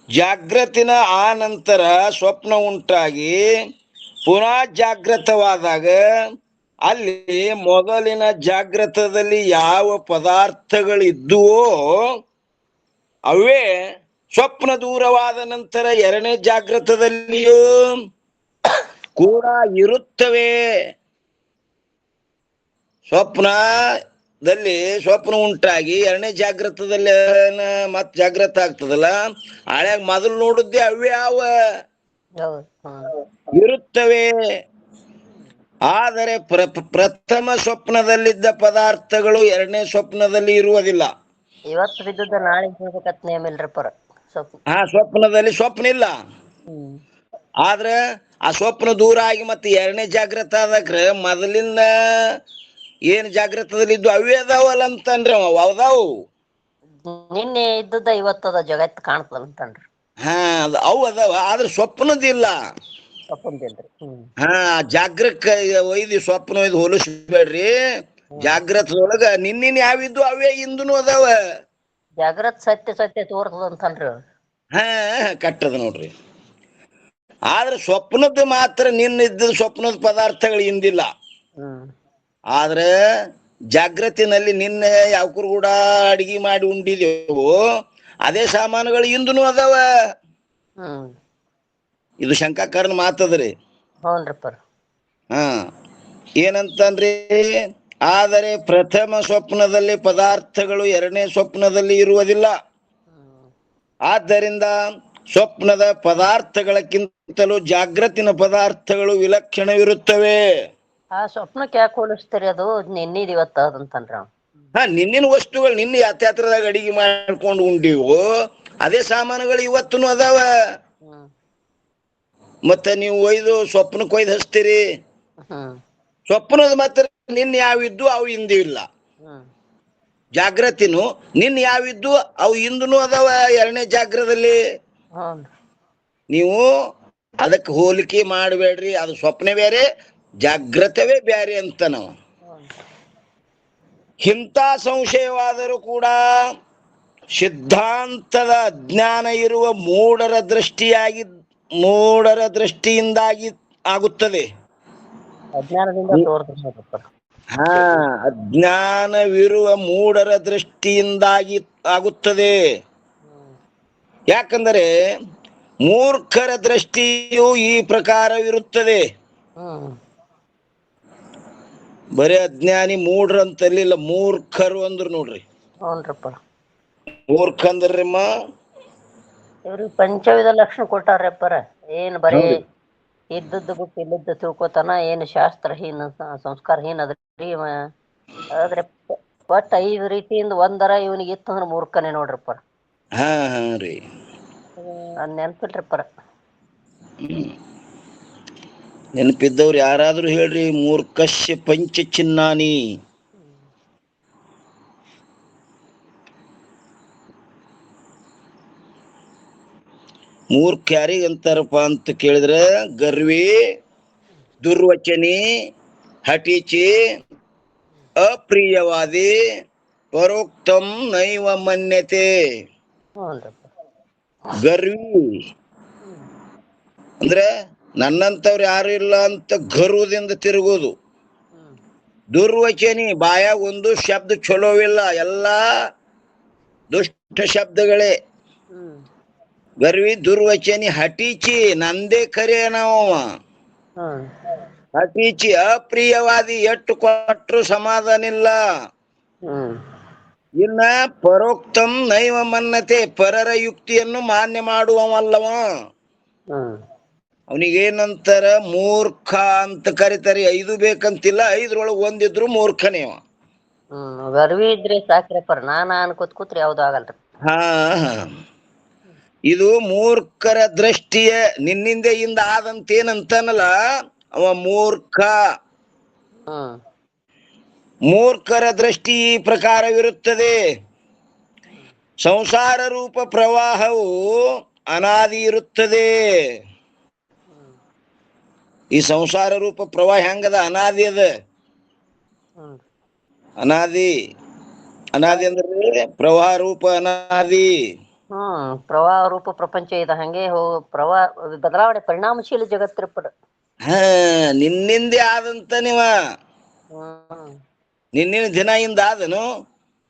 ಜಾಗೃತಿನ ಆ ನಂತರ ಸ್ವಪ್ನ ಉಂಟಾಗಿ ಪುನಃ ಜಾಗೃತವಾದಾಗ ಅಲ್ಲಿ ಮೊದಲಿನ ಜಾಗೃತದಲ್ಲಿ ಯಾವ ಪದಾರ್ಥಗಳಿದ್ದುವೋ ಅವೇ ಸ್ವಪ್ನ ದೂರವಾದ ನಂತರ ಎರಡನೇ ಜಾಗೃತದಲ್ಲಿಯೂ ಕೂಡ ಇರುತ್ತವೆ. ಸ್ವಪ್ನ ಉಂಟಾಗಿ ಎರಡನೇ ಜಾಗೃತದಲ್ಲಿ ಮತ್ ಜಾಗೃತ ಆಗ್ತದಲ್ಲ, ಹಳ್ಯಾಗ ಮೊದಲು ನೋಡಿದ್ದೆ ಅವೇ ಇರುತ್ತವೆ. ಆದರೆ ಪ್ರಥಮ ಸ್ವಪ್ನದಲ್ಲಿದ್ದ ಪದಾರ್ಥಗಳು ಎರಡನೇ ಸ್ವಪ್ನದಲ್ಲಿ ಇರುವುದಿಲ್ಲ. ಇವತ್ತು ಬಿದ್ದದ ನಾಳೆ ಸ್ವಪ್ನದಲ್ಲಿ ಸ್ವಪ್ನ ಇಲ್ಲ. ಆದ್ರೆ ಆ ಸ್ವಪ್ನ ದೂರ ಆಗಿ ಮತ್ತೆ ಎರಡನೇ ಜಾಗೃತ ಆದಕ್ರೆ ಮೊದಲಿಂದ ಏನ್ ಜಾಗೃತದಲ್ಲಿ ಇದ್ದು ಅವೇ ಅದಾವಲ್ಲ ಅಂತನ್ರಿ. ಅದಾವು ನಿನ್ನೆ ಇದ್ದದ ಇವತ್ತದ ಜಗತ್ ಕಾಣ್ತದಂತನ್ರಿ. ಅವು ಅದಾವ, ಆದ್ರೆ ಸ್ವಪ್ನದಿಲ್ಲ. ಜಾಗೃತ ಒಯ್ದು ಸ್ವಪ್ನ ಒಯ್ದು ಹೋಲಿಸ್ಬೇಡ್ರಿ. ಜಾಗೃತದೊಳಗ ನಿನ್ನಿನ ಯಾವಿದ್ದು ಅವೇ ಇಂದನು ಅದಾವ. ಜಾಗೃತ್ ಸತ್ಯ ತೋರ್ತದಂತನ್ರಿ. ಕಟ್ಟದ ನೋಡ್ರಿ. ಆದ್ರೆ ಸ್ವಪ್ನದ ಮಾತ್ರ ನಿನ್ನಿದ್ದ ಸ್ವಪ್ನದ ಪದಾರ್ಥಗಳು ಇಂದಿಲ್ಲ. ಆದ್ರೆ ಜಾಗೃತಿನಲ್ಲಿ ನಿನ್ನೆ ಯಾವ್ಕರು ಕೂಡ ಅಡಿಗೆ ಮಾಡಿ ಉಂಡಿದೆವು, ಅದೇ ಸಾಮಾನುಗಳು ಇಂದನು ಅದಾವ. ಇದು ಶಂಕಾಕರಣ ಮಾತದ್ರಿ. ಏನಂತಂದ್ರಿ? ಆದರೆ ಪ್ರಥಮ ಸ್ವಪ್ನದಲ್ಲಿ ಪದಾರ್ಥಗಳು ಎರಡನೇ ಸ್ವಪ್ನದಲ್ಲಿ ಇರುವುದಿಲ್ಲ. ಆದ್ದರಿಂದ ಸ್ವಪ್ನದ ಪದಾರ್ಥಗಳಕ್ಕಿಂತಲೂ ಜಾಗೃತಿನ ಪದಾರ್ಥಗಳು ವಿಲಕ್ಷಣವಿರುತ್ತವೆ. ಆ ಸ್ವಪ್ನಕ್ಕೆ ಯಾಕೆ ಹೋಲಿಸ್ತೀರಿ? ಅದು ನಿನ್ನಿದ್ ಇವತ್ತ ಅದಂತನ್ರಿ. ನಿನ್ನಿನ ವಸ್ತುಗಳು ನಿನ್ನೆ ಯಾತ್ರಾದಾಗ ಅಡಿಗೆ ಮಾಡ್ಕೊಂಡು ಉಂಡಿವು, ಅದೇ ಸಾಮಾನುಗಳು ಇವತ್ತೂ ಅದಾವ. ಮತ್ತೆ ನೀವು ಒಯ್ದು ಸ್ವಪ್ನಕ್ಕೆ ಒಯ್ದು ಹಚ್ತೀರಿ. ಹ್ಮ್ ಸ್ವಪ್ನದ ಮಾತ್ರ ನಿನ್ನ ಯಾವಿದ್ದು ಅವು ಇಂದು ಇಲ್ಲ. ಹ್ಮ್ ಜಾಗೃತಿನು ನಿನ್ನ ಯಾವಿದ್ದು ಅವು ಇಂದನು ಅದಾವ ಎರಡನೇ ಜಾಗ್ರದಲ್ಲಿ. ಹ್ಞೂ ನೀವು ಅದಕ್ಕೆ ಹೋಲಿಕೆ ಮಾಡಬೇಡ್ರಿ. ಅದು ಸ್ವಪ್ನ ಬೇರೆ ಜಾಗ್ರತವೇ ಬೇರೆ ಅಂತ ನಾವು. ಇಂಥ ಸಂಶಯವಾದರೂ ಕೂಡ ಸಿದ್ಧಾಂತದ ಅಜ್ಞಾನ ಇರುವ ಮೂಢರ ದೃಷ್ಟಿಯಿಂದಾಗಿ ಆಗುತ್ತದೆ. ಅಜ್ಞಾನದಿಂದ ತೋರ್ತಾರೆ. ಹಾ, ಅಜ್ಞಾನವಿರುವ ಮೂಢರ ದೃಷ್ಟಿಯಿಂದಾಗಿ ಆಗುತ್ತದೆ. ಯಾಕಂದರೆ ಮೂರ್ಖರ ದೃಷ್ಟಿಯು ಈ ಪ್ರಕಾರವಿರುತ್ತದೆ. ಬರೇ ಅಜ್ಞಾನಿ ಮೂಢರಂತಲ್ಲಿಲ್ಲ, ಮೂರ್ಖರು ಅಂದ್ರು ನೋಡ್ರಿ. ಹ್ಞೂನ್ರಪ್ಪ. ಮೂರ್ಖ ಅಂದ್ರಮ್ಮ ಇವ್ರಿಗೆ ಪಂಚವಿಧ ಲಕ್ಷಣ ಕೊಟ್ಟಾರ್ರಪ್ಪರ. ಏನ್ ಬರೀ ಹೌದು. ಇದ್ದದ್ದು ಬಿಟ್ಟು ಇಲ್ಲದ್ದು ತಿಳ್ಕೊತಾನ, ಏನು ಶಾಸ್ತ್ರಹೀನ ಸಂಸ್ಕಾರಹೀನ ಅದ್ರಿ. ಆದ್ರೆ ಬಟ್ 5 ರೀತಿಯಿಂದ ಒಂದರ ಇವನಿಗೆ ಇತ್ತು ಅಂದ್ರೆ ಮೂರ್ಖನೇ ನೋಡ್ರಪ್ಪ. ಹಾ ಹಾ ರೀ, ಅದ್ ನೆನ್ಪಿಟ್ರಪ್ಪರ. ನೆನಪಿದ್ದವ್ರು ಯಾರಾದ್ರೂ ಹೇಳ್ರಿ. ಮೂರ್ಖಶ್ಯ ಪಂಚ ಚಿನ್ನಾನಿ. ಮೂರ್ಖ ಯಾರಿಗಂತಾರಪ್ಪ ಅಂತ ಕೇಳಿದ್ರೆ, ಗರ್ವಿ, ದುರ್ವಚನಿ, ಹಠೀಚಿ, ಅಪ್ರಿಯವಾದಿ, ಪರೋಕ್ತಂ ನೈವ ಮನ್ಯತೆ. ಗರ್ವಿ ಅಂದ್ರೆ ನನ್ನಂತವ್ರು ಯಾರು ಇಲ್ಲ ಅಂತ ಗರ್ವದಿಂದ ತಿರುಗೋದು. ದುರ್ವಚನಿ, ಬಾಯಾಗ ಒಂದು ಶಬ್ದ ಚಲೋವಿಲ್ಲ, ಎಲ್ಲ ದುಷ್ಟ ಶಬ್ದಗಳೇ. ಗರ್ವಿ, ದುರ್ವಚನಿ, ಹಠೀಚಿ, ನಂದೇ ಕರೆ ನಾವು. ಹಠೀಚಿ, ಅಪ್ರಿಯವಾದಿ, ಎಟ್ಟು ಕೊಟ್ಟರು ಸಮಾಧಾನ ಇಲ್ಲ. ಇನ್ನ ಪರೋಕ್ತಂ ನೈವ ಮನ್ನತೆ, ಪರರ ಯುಕ್ತಿಯನ್ನು ಮಾನ್ಯ ಮಾಡುವವಲ್ಲವ. ಅವನಿಗೇನಂತಾರ, ಮೂರ್ಖ ಅಂತ ಕರೀತಾರೆ. 5 ಬೇಕಂತಿಲ್ಲ, 5ರೊಳಗೆ ಒಂದಿದ್ರು ಮೂರ್ಖನೇ. ಗರ್ವಿ ಇದ್ರೆ ಸಾಕ್ರಪ್ಪರ, ನಾನ ಅನ್ಕೋತ್ ಕೂತ್ರಿ ಯಾವ್ದು ಆಗಲ್ರಿ. ಹಾ, ಇದು ಮೂರ್ಖರ ದೃಷ್ಟಿಯ ನಿನ್ನಿಂದೆಯಿಂದ ಆದಂತೇನಂತಾನಲ್ಲ ಅವ ಮೂರ್ಖ. ಮೂರ್ಖರ ದೃಷ್ಟಿ ಈ ಪ್ರಕಾರವಿರುತ್ತದೆ. ಸಂಸಾರ ರೂಪ ಪ್ರವಾಹವು ಅನಾದಿ ಇರುತ್ತದೆ. ಈ ಸಂಸಾರ ರೂಪ ಪ್ರವಾಹ ಹೆಂಗದ? ಅನಾದಿ ಅದ. ಅನಾದಿ ಅಂದ್ರೆ ಪ್ರವಾಹ ರೂಪ ಅನಾದಿ. ಪ್ರವಾಹ ರೂಪ ಪ್ರಪಂಚ ಇದೆ. ಹಂಗೆ ಪ್ರವಾಹ ಬದಲಾವಣೆ ಪರಿಣಾಮಶೀಲ ಜಗತ್ತಿರಪ್ಪರ. ನಿನ್ನಿಂದೆ ಆದಂತ ನೀವ ನಿನ್ನಿನ ದಿನ ಇಂದ ಆದನು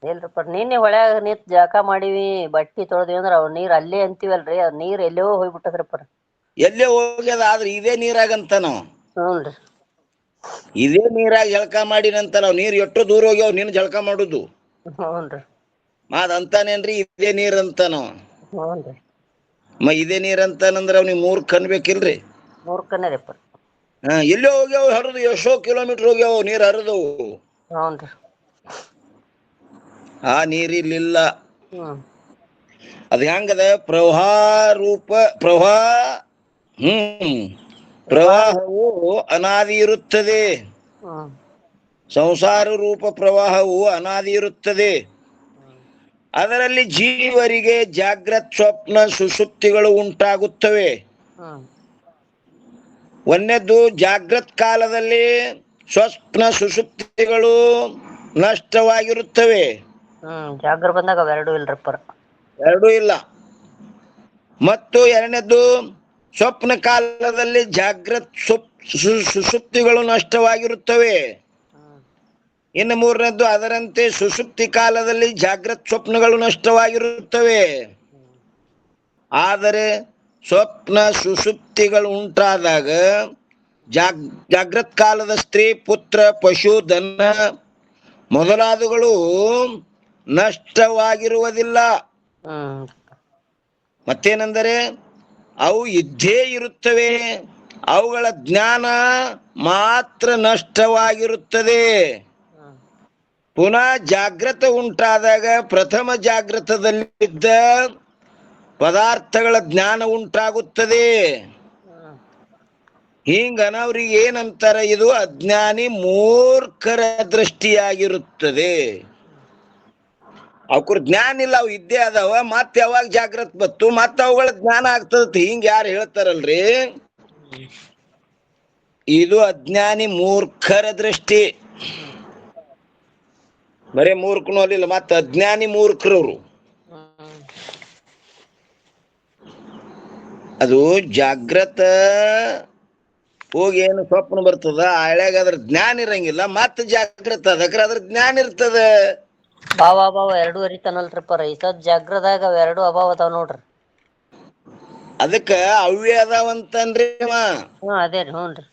ಇಲ್ರಪ್ಪ. ನಿನ್ನೆ ಹೊಳ್ಯಾಗ ನಿಂತ್ ಜಳಕ ಮಾಡಿವಿ, ಬಟ್ಟಿ ತೊಳ್ದಿವಿ ಅಂದ್ರ ಅವ್ ನೀರ್ ಅಲ್ಲೇ ಅಂತೀವಲ್ರಿ, ಅದ್ ನೀರ್ ಎಲ್ಲೋ ಹೋಗ್ಬಿಟ್ಟದ್ರಪ್ಪ. ಎಲ್ಲೇ ಹೋಗ್ಯದ, ಆದ್ರೆ ಇದೇ ನೀರಾಗಂತ ನಾವು. ಹ್ಞೂನ್ರಿ, ಇದೇ ನೀರಾಗ ಜಳಕ ಮಾಡಿನಂತ ನಾವು. ನೀರ್ ಎಷ್ಟೋ ದೂರ ಹೋಗ್ಯಾವ ನಿನ್ ಜಳಕ ಮಾಡುದು. ಹ್ಞೂನ್ರಿ, ಅಂತಾನೇನ್ರಿ ಇದೇ ನೀರ್ ಅಂತ ನಾವು. ಹ್ಞೂನ್ರಿ. ಇದೇ ನೀರ್ ಅಂತಾನಂದ್ರ ಅವ್ನಿಗೆ ಮೂರ್ಖ ಅನ್ಬೇಕಿಲ್ರಿ? ಮೂರ್ಖನೇ ರೀಪ್ಪ. ಎಲ್ಲೋ ಹೋಗ್ಯಾವ, ಹರಿದು ಎಷ್ಟೋ ಕಿಲೋಮೀಟರ್ ಹೋಗ್ಯಾವ ನೀರ್ ಹರಿದವು. ಹ್ಞೂನ್ರಿ. ಆ ನೀರಿಲ್ಲಿಲ್ಲ. ಅದ ಹೆಂಗದ? ಪ್ರವಾಹವು ಅನಾದಿ ಇರುತ್ತದೆ. ಸಂಸಾರ ರೂಪ ಪ್ರವಾಹವು ಅನಾದಿ ಇರುತ್ತದೆ. ಅದರಲ್ಲಿ ಜೀವರಿಗೆ ಜಾಗ್ರತ್, ಸ್ವಪ್ನ, ಸುಷುಪ್ತಿಗಳು ಉಂಟಾಗುತ್ತವೆ. ಒಂದನೇದ್ದು, ಜಾಗ್ರತ್ ಕಾಲದಲ್ಲಿ ಸ್ವಪ್ನ ಸುಷುಪ್ತಿಗಳು ನಷ್ಟವಾಗಿರುತ್ತವೆ. ಜಾಗ್ರ ಬಂದಾಗ ಅವೆರಡೂ ಇಲ್ರಪ್ಪರ. ಎರಡೂ ಇಲ್ಲ. ಮತ್ತು ಎರಡನೇದ್ದು, ಸ್ವಪ್ನ ಕಾಲದಲ್ಲಿ ಜಾಗ್ರತ್ ಸುಷುಪ್ತಿಗಳು ನಷ್ಟವಾಗಿರುತ್ತವೆ. ಇನ್ನು ಮೂರನೇದ್ದು, ಅದರಂತೆ ಸುಷುಪ್ತಿ ಕಾಲದಲ್ಲಿ ಜಾಗ್ರತ್ ಸ್ವಪ್ನಗಳು ನಷ್ಟವಾಗಿರುತ್ತವೆ. ಆದರೆ ಸ್ವಪ್ನ ಸುಷುಪ್ತಿಗಳು ಉಂಟಾದಾಗ ಜಾಗ್ರತ್ ಕಾಲದ ಸ್ತ್ರೀ, ಪುತ್ರ, ಪಶು, ಧನ ಮೊದಲಾದವುಗಳು ನಷ್ಟವಾಗಿರುವುದಿಲ್ಲ. ಮತ್ತೇನೆಂದರೆ ಅವು ಇದ್ದೇ ಇರುತ್ತವೆ. ಅವುಗಳ ಜ್ಞಾನ ಮಾತ್ರ ನಷ್ಟವಾಗಿರುತ್ತದೆ. ಪುನಃ ಜಾಗೃತ ಉಂಟಾದಾಗ ಪ್ರಥಮ ಜಾಗೃತದಲ್ಲಿದ್ದ ಪದಾರ್ಥಗಳ ಜ್ಞಾನ ಉಂಟಾಗುತ್ತದೆ. ಹಿಂಗನವ್ರಿಗೆ ಏನಂತಾರ, ಇದು ಅಜ್ಞಾನಿ ಮೂರ್ಖರ ದೃಷ್ಟಿಯಾಗಿರುತ್ತದೆ. ಅವ್ರ ಜ್ಞಾನ ಇಲ್ಲ, ಅವ್ ಇದ್ದೇ ಅದಾವ, ಮತ್ ಯಾವಾಗ ಜಾಗ್ರತ್ ಬತ್ತು ಮತ್ ಅವುಗಳ ಜ್ಞಾನ ಆಗ್ತದ. ಹಿಂಗ ಯಾರು ಹೇಳ್ತಾರಲ್ರಿ, ಇದು ಅಜ್ಞಾನಿ ಮೂರ್ಖರ ದೃಷ್ಟಿ. ಬರೇ ಮೂರ್ಖನು ಅಲ್ಲಿಲ್ಲ, ಮತ್ತ ಅಜ್ಞಾನಿ ಮೂರ್ಖರವ್ರು. ಅದು ಜಾಗ್ರತ ಹೋಗಿ ಏನು ಸ್ವಪ್ನ ಬರ್ತದ, ಹಳ್ಯಾಗ ಅದ್ರ ಜ್ಞಾನ ಇರಂಗಿಲ್ಲ, ಮತ್ ಜಾಗ್ರತ ಅದಕ್ರ ಅದ್ರ ಜ್ಞಾನ ಇರ್ತದ. ಭಾವ ಅಭಾವ ಎರಡು ಅರಿತಾನಲ್ರಿಪ್ಪ ರೈತ. ಜಾಗ್ರದಾಗ ಅವ್ ಎರಡು ಅಭಾವ ಅದಾವ ನೋಡ್ರಿ. ಅದಕ್ಕ ಅವ್ಯ ಅದಾವಂತನ್ರಿ ಅದೇ ರೀ. ಹ್ಞೂನ್ರಿ.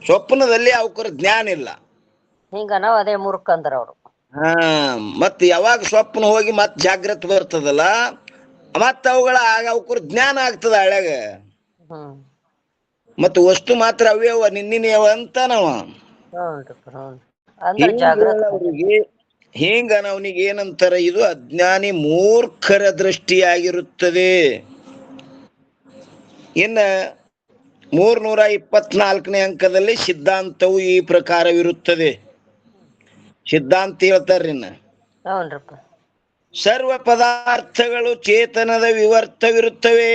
ಸ್ವಪ್ನದಲ್ಲಿ ಅವಕ್ರ ಜ್ಞಾನ ಇಲ್ಲ. ಹಿಂಗ ನಾವ್ ಅದೇ ಮೂರ್ಖ ಅಂದ್ರ ಅವ್ರು. ಮತ್ ಯಾವಾಗ ಸ್ವಪ್ನ ಹೋಗಿ ಮತ್ ಜಾಗ್ರತ್ ಬರ್ತದಲ್ಲ, ಮತ್ ಅವುಗಳ ಅವಕ್ರ ಜ್ಞಾನ ಆಗ್ತದ ಹಳ್ಯಾಗ. ಮತ್ ವಸ್ತು ಮಾತ್ರ ಅವ್ಯವ ನಿನ್ನಿನವ ಅಂತ ನಾವ ಅಂದ್ರ ಜಾಗ್ರತ. ಹಿಂಗ ಅವನಿಗೆ ಏನಂತಾರ, ಇದು ಅಜ್ಞಾನಿ ಮೂರ್ಖರ ದೃಷ್ಟಿಯಾಗಿರುತ್ತದೆ. ಇನ್ನ 324ನೇ ಅಂಕದಲ್ಲಿ ಸಿದ್ಧಾಂತವು ಈ ಪ್ರಕಾರವಿರುತ್ತದೆ. ಸಿದ್ಧಾಂತ ಹೇಳ್ತಾರ್ರಿ ಇನ್ನ, ಸರ್ವ ಪದಾರ್ಥಗಳು ಚೇತನದ ವಿವರ್ತವಿರುತ್ತವೆ.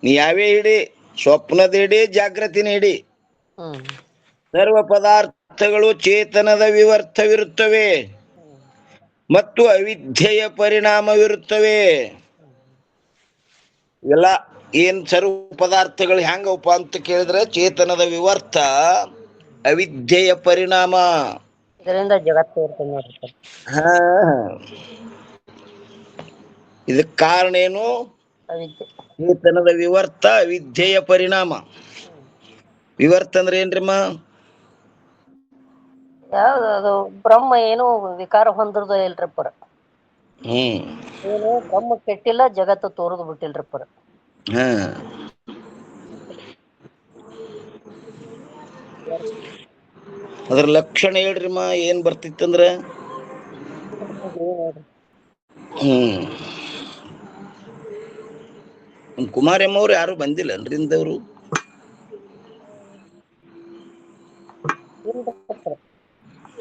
ನೀ ಯಾವೇ ಹಿಡಿ, ಸ್ವಪ್ನದ ಹಿಡಿ, ಜಾಗೃತಿನ ಹಿಡಿ, ಸರ್ವ ಪದಾರ್ಥಗಳು ಚೇತನದ ವಿವರ್ತವಿರುತ್ತವೆ ಮತ್ತು ಅವಿದ್ಯೆಯ ಪರಿಣಾಮವಿರುತ್ತವೆ. ಎಲ್ಲ ಏನ್ ಸರ್ವ ಪದಾರ್ಥಗಳು ಹೆಂಗಪ್ಪ ಅಂತ ಕೇಳಿದ್ರೆ, ಚೇತನದ ವಿವರ್ತ, ಅವಿದ್ಯೆಯ ಪರಿಣಾಮ. ಇದರಿಂದ ಜಗತ್ತು ಇರ್ತದೆ ನೋಡ್ರಿ. ಇದಕ್ ಕಾರಣ ಏನು? ಅವಿದ್ಯೆ. ಚೇತನದ ವಿವರ್ತ, ಅವಿದ್ಯೆಯ ಪರಿಣಾಮ. ವಿವರ್ತ ಅಂದ್ರೆ ಏನ್ರಿಮ್ಮ? ಯಾವ್ದು ಅದು ಬ್ರಹ್ಮ ಏನು ವಿಕಾರ ಹೊಂದಿರದ ಇಲ್ರಿಪ್ಪರ. ಏನು ಬ್ರಹ್ಮ ಕೆಟ್ಟಿಲ್ಲ, ಜಗತ್ತು ತೋರದು ಬಿಟ್ಟಿಲ್ರಿಪ್ಪರ. ಅದ್ರ ಲಕ್ಷಣ ಹೇಳ್ರಿಮ್ಮ, ಏನ್ ಬರ್ತಿತ್ತಂದ್ರ? ಕುಮಾರಮ್ಮ ಅವ್ರು ಯಾರು ಬಂದಿಲ್ಲ ಅಲ್ರಿಂದವ್ರು?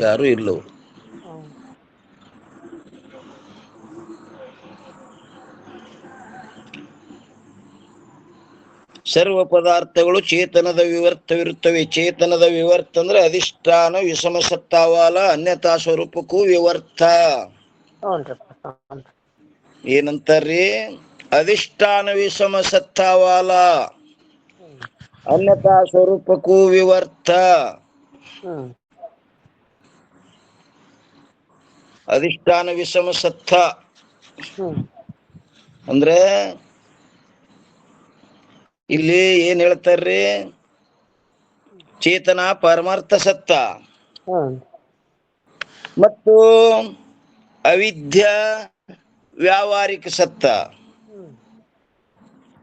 ಯಾರು ಇಲ್ಲವ್ರು. ಸರ್ವ ಪದಾರ್ಥಗಳು ಚೇತನದ ವಿವರ್ತವಿರುತ್ತವೆ. ಚೇತನದ ವಿವರ್ತ ಅಂದ್ರೆ ಅಧಿಷ್ಠಾನ ವಿಷಮ ಸತ್ತಾವಾಲ, ಅನ್ಯತಾ ಸ್ವರೂಪಕ್ಕೂ ವಿವರ್ತ. ಏನಂತಾರ್ರಿ? ಅಧಿಷ್ಠಾನ ವಿಷಮ ಸತ್ತಾವಾಲ, ಅನ್ಯತಾ ಸ್ವರೂಪಕ್ಕೂ ವಿವರ್ತ. ಅಧಿಷ್ಠಾನ ವಿಷಮ ಸತ್ತ ಅಂದ್ರೆ ಇಲ್ಲಿ ಏನ್ ಹೇಳ್ತಾರ್ರಿ? ಚೇತನ ಪರಮಾರ್ಥ ಸತ್ತ ಮತ್ತು ಅವಿದ್ಯ ವ್ಯಾವಹಾರಿಕ ಸತ್ತ.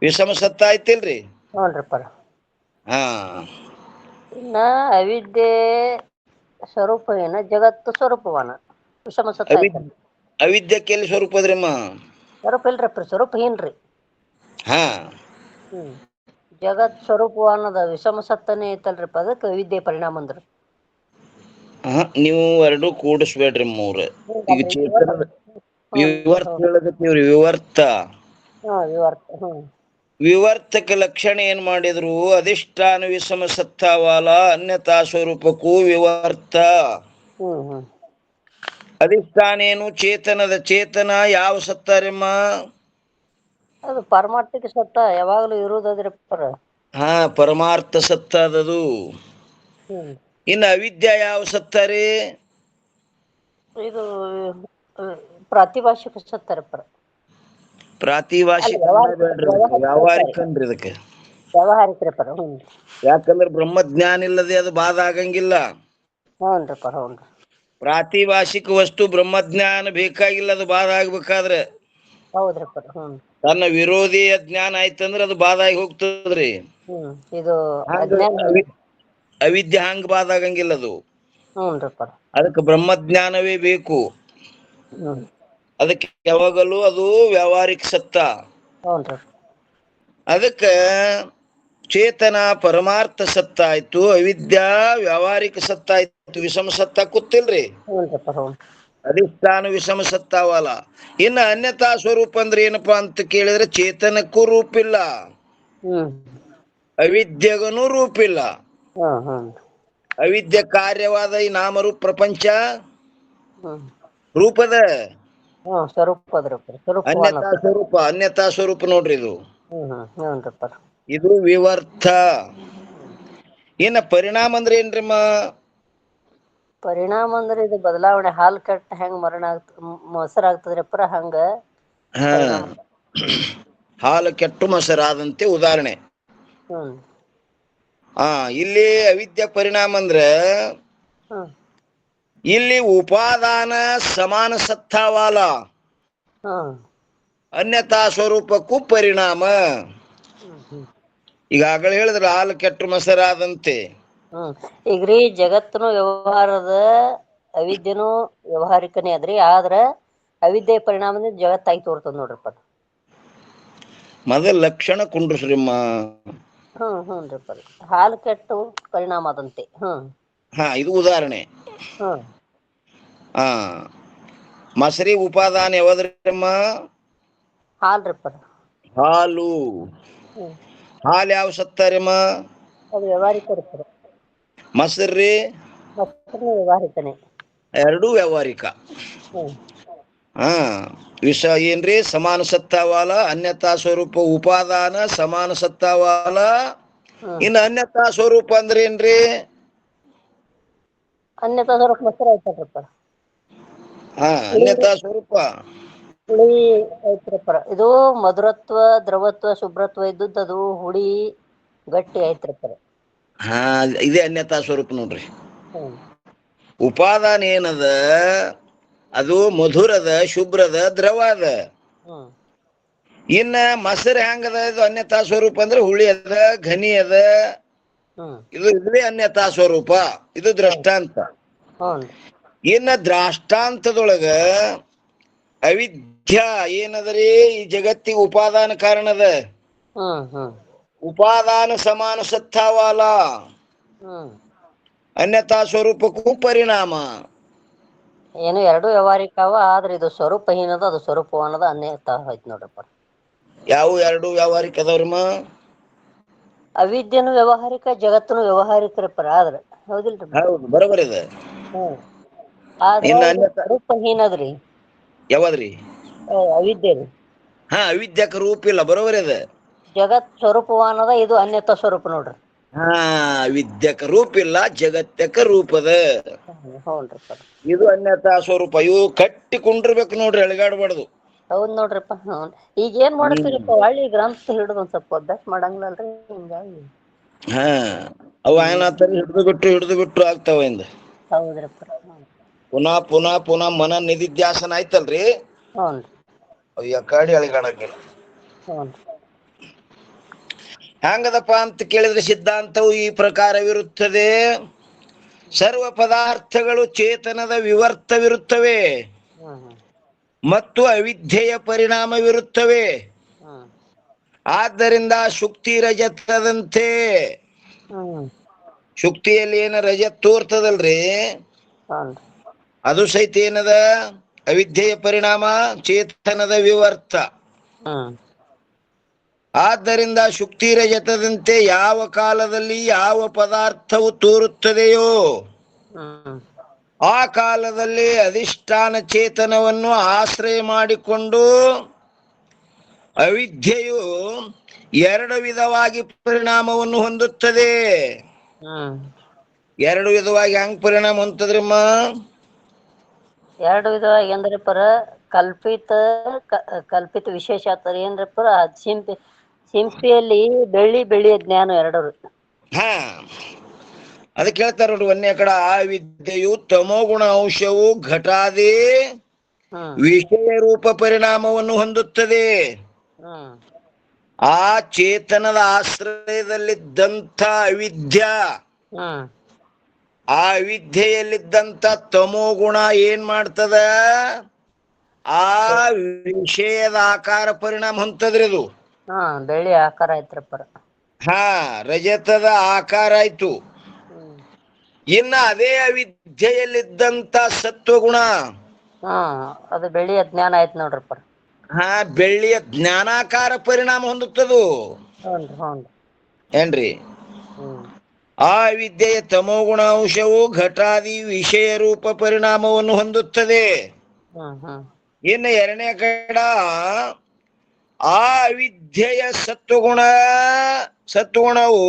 ವಿಷಮ ಸತ್ತ ಆಯ್ತಿಲ್ರಿ? ಇನ್ನ ಅವಿದ್ಯೆ ಸ್ವರೂಪವೇನ, ಜಗತ್ತು ಸ್ವರೂಪವನ. ವಿಷಮ ಸತ್ತ ಅವಿದ್ಯಕ್ಕೆ ಎಲ್ಲಿ ಸ್ವರೂಪ ಅದ್ರಮ್ಮ? ಸ್ವರೂಪ ಇಲ್ರಪ್ಪ, ಸ್ವರೂಪ ಏನ್ರಿ? ಹಾ, ಜಗತ್ ಸ್ವರೂಪವಾನದ ವಿಷಮ ಸತ್ತನೇ ಐತಲ್ರಿಪ್ಪ, ಅದಕ್ಕೆ ಅವಿದ್ಯೆ ಪರಿಣಾಮ ಅಂದ್ರ. ನೀವು ಎರಡು ಕೂಡಿಸ್ಬೇಡ್ರಿ ಮೂರ. ಈಗ ಚೇತನದ ವಿವರ್ತ ಹೇಳಕತ್ತೀವ್ರಿ, ವಿವರ್ತ. ವಿವರ್ತಕ ಲಕ್ಷಣ ಏನ್ ಮಾಡಿದ್ರು? ಅಧಿಷ್ಠಾನ ವಿಷಮ ಸತ್ತಾವಾಲ, ಅನ್ಯತಾ ಸ್ವರೂಪಕ್ಕೂ ವಿವರ್ತ. ಅಧಿಷ್ಠಾನ ಏನು? ಚೇತನದ. ಚೇತನ ಯಾವ ಸತ್ತಾರಮ್ಮ? ಅದು ಪಾರಮಾರ್ಥಿಕ ಸತ್ತ, ಯಾವಾಗ್ಲೂ ಇರುವುದಾದ್ರಿಪ್ಪರ. ಪರಮಾರ್ಥ ಸತ್ತ ಅದದು. ಇನ್ನು ಅವಿದ್ಯಾ ಯಾವ ಸತ್ತಾರಿ? ಇದು ಪ್ರಾತಿಭಾಷಿಕ ಸತ್ತಾರಪ್ಪರ. ಪ್ರಾತಿಭಾಷಿಕ ವ್ಯಾವಹಾರಿಕ ಅನ್ರಿ ಇದಕ್ಕೆ. ವ್ಯಾವಹಾರಿಕರಪ್ಪರ. ಯಾಕಂದ್ರೆ ಬ್ರಹ್ಮಜ್ಞಾನ ಇಲ್ಲದೆ ಅದು ಬಾಧ ಆಗಂಗಿಲ್ಲ. ಪ್ರಾತಿಭಾಷಿಕ ವಸ್ತು ಬ್ರಹ್ಮಜ್ಞಾನ ಬೇಕಾಗಿಲ್ಲ, ಅದು ಬಾಧ ಆಗ್ಬೇಕಾದ್ರೆ. ತನ್ನ ವಿರೋಧಿಯ ಜ್ಞಾನ ಆಯ್ತಂದ್ರೆ ಅದು ಬಾಧ ಆಗಿ ಹೋಗ್ತದ್ರಿ. ಅವಿದ್ಯೆ ಹಂಗ ಬಾಧ ಆಗಂಗಿಲ್ಲ ಅದು. ಅದಕ್ಕೆ ಬ್ರಹ್ಮಜ್ಞಾನವೇ ಬೇಕು. ಅದಕ್ಕೆ ಯಾವಾಗಲೂ ಅದು ವ್ಯಾವಹಾರಿಕ ಸತ್ತ. ಅದಕ್ಕ ಚೇತನ ಪರಮಾರ್ಥ ಸತ್ತಾಯ್ತು, ಅವಿದ್ಯಾ ವ್ಯಾವಹಾರಿಕ ಸತ್ತಾಯ್ತು, ವಿಷಮ ಸತ್ತ ಕೂತಿಲ್ರಿ. ಹ್ಞೂನ್ರಿಪ್ಪ ಹ್ಞೂ. ಅಧಿಷ್ಠಾನ ವಿಷಮ ಸತ್ತಾವಲ್ಲ. ಇನ್ನ ಅನ್ಯತಾ ಸ್ವರೂಪ ಅಂದ್ರೆ ಏನಪ್ಪಾ ಅಂತ ಕೇಳಿದ್ರೆ ಚೇತನಕ್ಕೂ ರೂಪಿಲ್ಲ, ಹ್ಮ್ ಅವಿದ್ಯೆಗನೂ ರೂಪಿಲ್ಲ. ಹ್ಮ್ ಹ್ಮ್ ಅವಿದ್ಯೆ ಕಾರ್ಯವಾದ ಈ ನಾಮರೂಪ ಪ್ರಪಂಚ ಹ್ಮ್ ರೂಪದ ಹ್ಮ್ ಸ್ವರೂಪ ಅದ್ರಪ್ಪ ಸ್ವರೂಪವಾನ. ಅನ್ಯತಾ ಸ್ವರೂಪ ನೋಡ್ರಿ ಇದು. ಹ್ಞೂನ್ರಿಪ್ಪ. ಇದು ವಿವರ್ಥ. ಇನ್ನ ಪರಿಣಾಮ ಅಂದ್ರೆ ಏನ್ರಿಮ್ಮ? ಪರಿಣಾಮ ಅಂದ್ರೆ ಇದು ಬದಲಾವಣೆ. ಹಾಲು ಕೆಟ್ಟ ಹೆಂಗ್ ಮರಣ ಮೊಸರು ಆಗ್ತದ್ರಪ್ಪ ಹಂಗ ಹಾ, ಪರಿಣಾಮ. ಹಾಲು ಕೆಟ್ಟು ಮೊಸರಾದಂತೆ ಉದಾಹರಣೆ. ಹ್ಮ್ ಇಲ್ಲಿ ಅವಿದ್ಯಾ ಪರಿಣಾಮ ಅಂದ್ರೆ ಹ್ಮ್ ಇಲ್ಲಿ ಉಪಾದಾನ ಸಮಾನ ಸತ್ತಾವಾಲ, ಹ್ಮ್ ಅನ್ಯತಾ ಸ್ವರೂಪಕ್ಕೂ ಪರಿಣಾಮ. ಹ್ಮ್ ಈಗಾಗಲೇ ಹೇಳಿದ್ರೆ ಹಾಲು ಕೆಟ್ಟು ಮೊಸರಾದಂತೆ. ಈಗ್ರಿ ಜಗತ್ತನು ವ್ಯವಹಾರದ, ಅವಿದ್ಯೆನೂ ವ್ಯವಹಾರಿಕನೇ ಅದ್ರಿ. ಆದ್ರ ಅವಿದ್ಯೆ ಪರಿಣಾಮದಿಂದ ಜಗತ್ತಾಗಿ ತೋರ್ತದ ನೋಡ್ರಿಪ್ಪ. ಮೊದಲ ಲಕ್ಷಣ ಕುಂಡ್ರಸ್ರಿಮ್ಮ. ಹ್ಞೂನ್ರಿಪ್ಪ. ಹಾಲು ಕೆಟ್ಟು ಪರಿಣಾಮ ಅದಂತೆ. ಇದು ಉದಾಹರಣೆ. ಹ್ಮ್ ಹಾ, ಮೊಸರಿ ಉಪಾದಾನ ಯಾವದ್ರಮ್ಮ? ಹಾಲ್ರಿಪ್ಪ. ಹಾಲು. ಹ್ಮ್ ಹಾಲು ಯಾವ ಸತ್ತಾರಮ್ಮ? ಅದು ವ್ಯವಹಾರಿಕ ಇರ್ತದೆ. ಮೊಸರ್ರಿ ವ್ಯವಹಾರಿಕನೇ. ಎರಡೂ ವ್ಯಾವಹಾರಿಕ. ಹ್ಮ್ ವಿಷ ಏನ್ರಿ? ಸಮಾನ ಸತ್ತಾವಾಲ, ಅನ್ಯತಾ ಸ್ವರೂಪ ಉಪಾದಾನ ಸಮಾನ ಸತ್ತಾವಾಲ. ಹ್ಮ್ ಇನ್ನು ಅನ್ಯತಾ ಸ್ವರೂಪ ಅಂದ್ರೆ ಏನ್ರಿ? ಅನ್ಯತಾ ಸ್ವರೂಪ ಮೊಸರು ಆಯ್ತಲ್ರಿಪ್ಪ. ಅನ್ಯತಾ ಸ್ವರೂಪ ಹುಳಿ ಐತ್ರಪ್ಪ. ಇದು ಮಧುರತ್ವ, ದ್ರವತ್ವ, ಶುಭ್ರತ್ವ ಇದ್ದದ್ದು, ಅದು ಹುಳಿ ಗಟ್ಟಿ ಐತ್ರಪ್ಪ. ಇದೇ ಅನ್ಯತಾ ಸ್ವರೂಪ ನೋಡ್ರಿ. ಹ್ಮ್ ಉಪಾದಾನ ಏನದ? ಅದು ಮಧುರದ, ಶುಭ್ರದ, ದ್ರವ ಅದ. ಹ್ಮ್ ಇನ್ನ ಮೊಸರು ಹೆಂಗದ? ಇದು ಅನ್ಯತಾ ಸ್ವರೂಪ ಅಂದ್ರೆ ಹುಳಿ ಅದ, ಘನಿ ಅದ. ಹ್ಮ್ ಇದೇ ಅನ್ಯತಾ ಸ್ವರೂಪ. ಇದು ದೃಷ್ಟಾಂತ. ಹ್ಞೂ ಇನ್ನ ದ್ರಾಷ್ಟಾಂತದೊಳಗ ಅವಿದ್ಯಾ ಏನದ್ರಿ? ಈ ಜಗತ್ತಿಗೆ ಉಪಾದಾನ ಕಾರಣದ. ಹ್ಮ್ ಉಪಾದಾನ ಸಮಾನ ಸತ್ತಾವಾಲ, ಹ್ಮ್ ಅನ್ಯತಾ ಸ್ವರೂಪಕ್ಕೂ ಪರಿಣಾಮ. ಏನು ಎರಡು ವ್ಯವಹಾರಿಕವ. ಆದ್ರೆ ಇದು ಸ್ವರೂಪಹೀನದ, ಅದು ಸ್ವರೂಪವಾನದ, ಅನ್ಯತಾ ಆಯ್ತು ನೋಡ್ರಪ್ಪ. ಯಾವ ಎರಡು ವ್ಯಾವಹಾರಿಕ ಅದಾವ್ರಮ್ಮ? ಅವಿದ್ಯೆನು ವ್ಯವಹಾರಿಕ, ಜಗತ್ತನು ವ್ಯವಹಾರಿಕರಪ್ಪ. ಆದ್ರೆ ಹೌದಿಲ್ರಿ? ಹೌದು, ಬರೋಬರ್ ಇದೆ. ಆದ್ರ ಇನ್ನು ಇದು ಅನ್ಯತಾ ಸ್ವರೂಪಹೀನದ್ರಿ. ಯಾವದ್ರಿ? ಅವಿದ್ಯೆ ರೀ. ಅವಿದ್ಯಕ ರೂಪ ಇಲ್ಲ, ಬರೋಬರ್ ಇದೆ. ಜಗತ್ ಸ್ವರೂಪವಾನದ, ಇದು ಅನ್ಯತಾ ಸ್ವರೂಪ ನೋಡ್ರಿ. ವಿದ್ಯಕ ರೂಪ ಇಲ್ಲ, ಜಗತ್ತಕ ರೂಪದ. ಹೌನ್ರಿಪ್ಪ. ಇದು ಅನ್ಯತಾ ಸ್ವರೂಪ. ಇವು ಕಟ್ಟಿ ಕುಂಡಿರ್ಬೇಕು ನೋಡ್ರಿ, ಎಳಗಾಡ್ಬಾರ್ದು. ಹೌದ್ ನೋಡ್ರಿಪ್ಪ. ಈಗ ಏನ್ ಮಾಡತ್ತೀರಿಪ್ಪ? ಒಳ್ಳಿ ಗ್ರಂಥ ಹಿಡಿದು ಒಂದ್ ಸ್ವಲ್ಪ ಅಭ್ಯಾಸ ಮಾಡಂಗಿಲ್ಲಲ್ರಿ, ಹಿಂಗಾಗಿ. ಅವ ಏನಾಗ್ತಾರ? ಹಿಡಿದು ಬಿಟ್ಟು ಆಗ್ತಾವ ಇಂದ. ಹೌದ್ರಪ್ಪ. ಪುನಃ ಪುನಃ ಪುನಃ ಮನ ನಿಧಿಧ್ಯಾಸನ ಆಯ್ತಲ್ರಿ, ಹ್ಞೂನ್ರಿ. ಅವ್ ಯಕಾಡಿ ಅಳಿಗಾಡಂಗಿಲ್ಲ. ಹ್ಯಾಂಗದಪ್ಪ ಅಂತ ಕೇಳಿದ್ರೆ ಸಿದ್ಧಾಂತವು ಈ ಪ್ರಕಾರವಿರುತ್ತದೆ. ಸರ್ವ ಪದಾರ್ಥಗಳು ಚೇತನದ ವಿವರ್ತವಿರುತ್ತವೆ ಮತ್ತು ಅವಿದ್ಯೆಯ ಪರಿಣಾಮವಿರುತ್ತವೆ. ಆದ್ದರಿಂದ ಶುಕ್ತಿ ರಜತದಂತೆ. ಶುಕ್ತಿಯಲ್ಲಿ ಏನ ರಜತ್ ತೋರ್ತದಲ್ರಿ, ಅದು ಸಹಿತ ಏನದ? ಅವಿದ್ಯೆಯ ಪರಿಣಾಮ, ಚೇತನದ ವಿವರ್ತ. ಆದ್ದರಿಂದ ಶುಕ್ತಿ ರಜತದಂತೆ ಯಾವ ಕಾಲದಲ್ಲಿ ಯಾವ ಪದಾರ್ಥವು ತೋರುತ್ತದೆಯೋ ಆ ಕಾಲದಲ್ಲಿ ಅಧಿಷ್ಠಾನ ಚೇತನವನ್ನು ಆಶ್ರಯ ಮಾಡಿಕೊಂಡು ಅವಿದ್ಯೆಯು ಎರಡು ವಿಧವಾಗಿ ಪರಿಣಾಮವನ್ನು ಹೊಂದುತ್ತದೆ. ಎರಡು ವಿಧವಾಗಿ ಹೆಂಗ್ ಪರಿಣಾಮ ಹೊಂದದ್ರಮ್ಮ? ಎರಡು ವಿಧವಾಗಿ ಅಂದ್ರೆ ಕಲ್ಪಿತ ವಿಶೇಷ ಆಗ್ತದೆ. ಏನ್ರಪ್ಪ? ಸಿಂಪಿಯಲ್ಲಿ ಬೆಳ್ಳಿಯ ಜ್ಞಾನ ಎರಡು. ಅದಕ್ಕೆ ಹೇಳ್ತಾರ ನೋಡ್ರಿ, ಒಂದೇ ಕಡೆ ಆ ವಿದ್ಯೆಯು ತಮೋಗುಣ ಅಂಶವು ಘಟಾದಿ ವಿಷಯ ರೂಪ ಪರಿಣಾಮವನ್ನು ಹೊಂದುತ್ತದೆ. ಆ ಚೇತನದ ಆಶ್ರಯದಲ್ಲಿದ್ದಂಥ ಅವಿದ್ಯಾ, ಆ ಅವಿದ್ಯೆಯಲ್ಲಿದ್ದಂಥ ತಮೋಗುಣ ಏನ್ ಮಾಡ್ತದ? ಆ ವಿಷಯದ ಆಕಾರ ಪರಿಣಾಮ ಹೊಂದದ್ರಿ. ಅದು ಬೆಳ್ಳಿ ಆಕಾರ ಐತ್ರಪ್ಪ. ಹಾ ರಜತದ ಆಕಾರ ಆಯ್ತು. ಹ್ಮ್ ಇನ್ನ ಅದೇ ಅವಿದ್ಯೆಯಲ್ಲಿದ್ದಂತ ಸತ್ವಗುಣ ಅದು ಬೆಳ್ಳಿಯ ಜ್ಞಾನ ಆಯ್ತು ನೋಡ್ರಿಪ್ಪ. ಹಾ ಬೆಳ್ಳಿಯ ಜ್ಞಾನಾಕಾರ ಪರಿಣಾಮ ಹೊಂದುತ್ತದು. ಹ್ಞೂನ್ರಿ ಹ್ಞೂನ್ರಿ. ಏನ್ರಿ ಹ್ಮ್ ಆ ವಿದ್ಯೆಯ ತಮೋಗುಣ ಅಂಶವು ಘಟಾದಿ ವಿಷಯ ರೂಪ ಪರಿಣಾಮವನ್ನು ಹೊಂದುತ್ತದೆ. ಹ್ಮ್ ಹ್ಮ್ ಇನ್ನು ಎರಡನೇ ಕಡ ಆ ಅವಿದ್ಯೆಯ ಸತ್ವಗುಣವು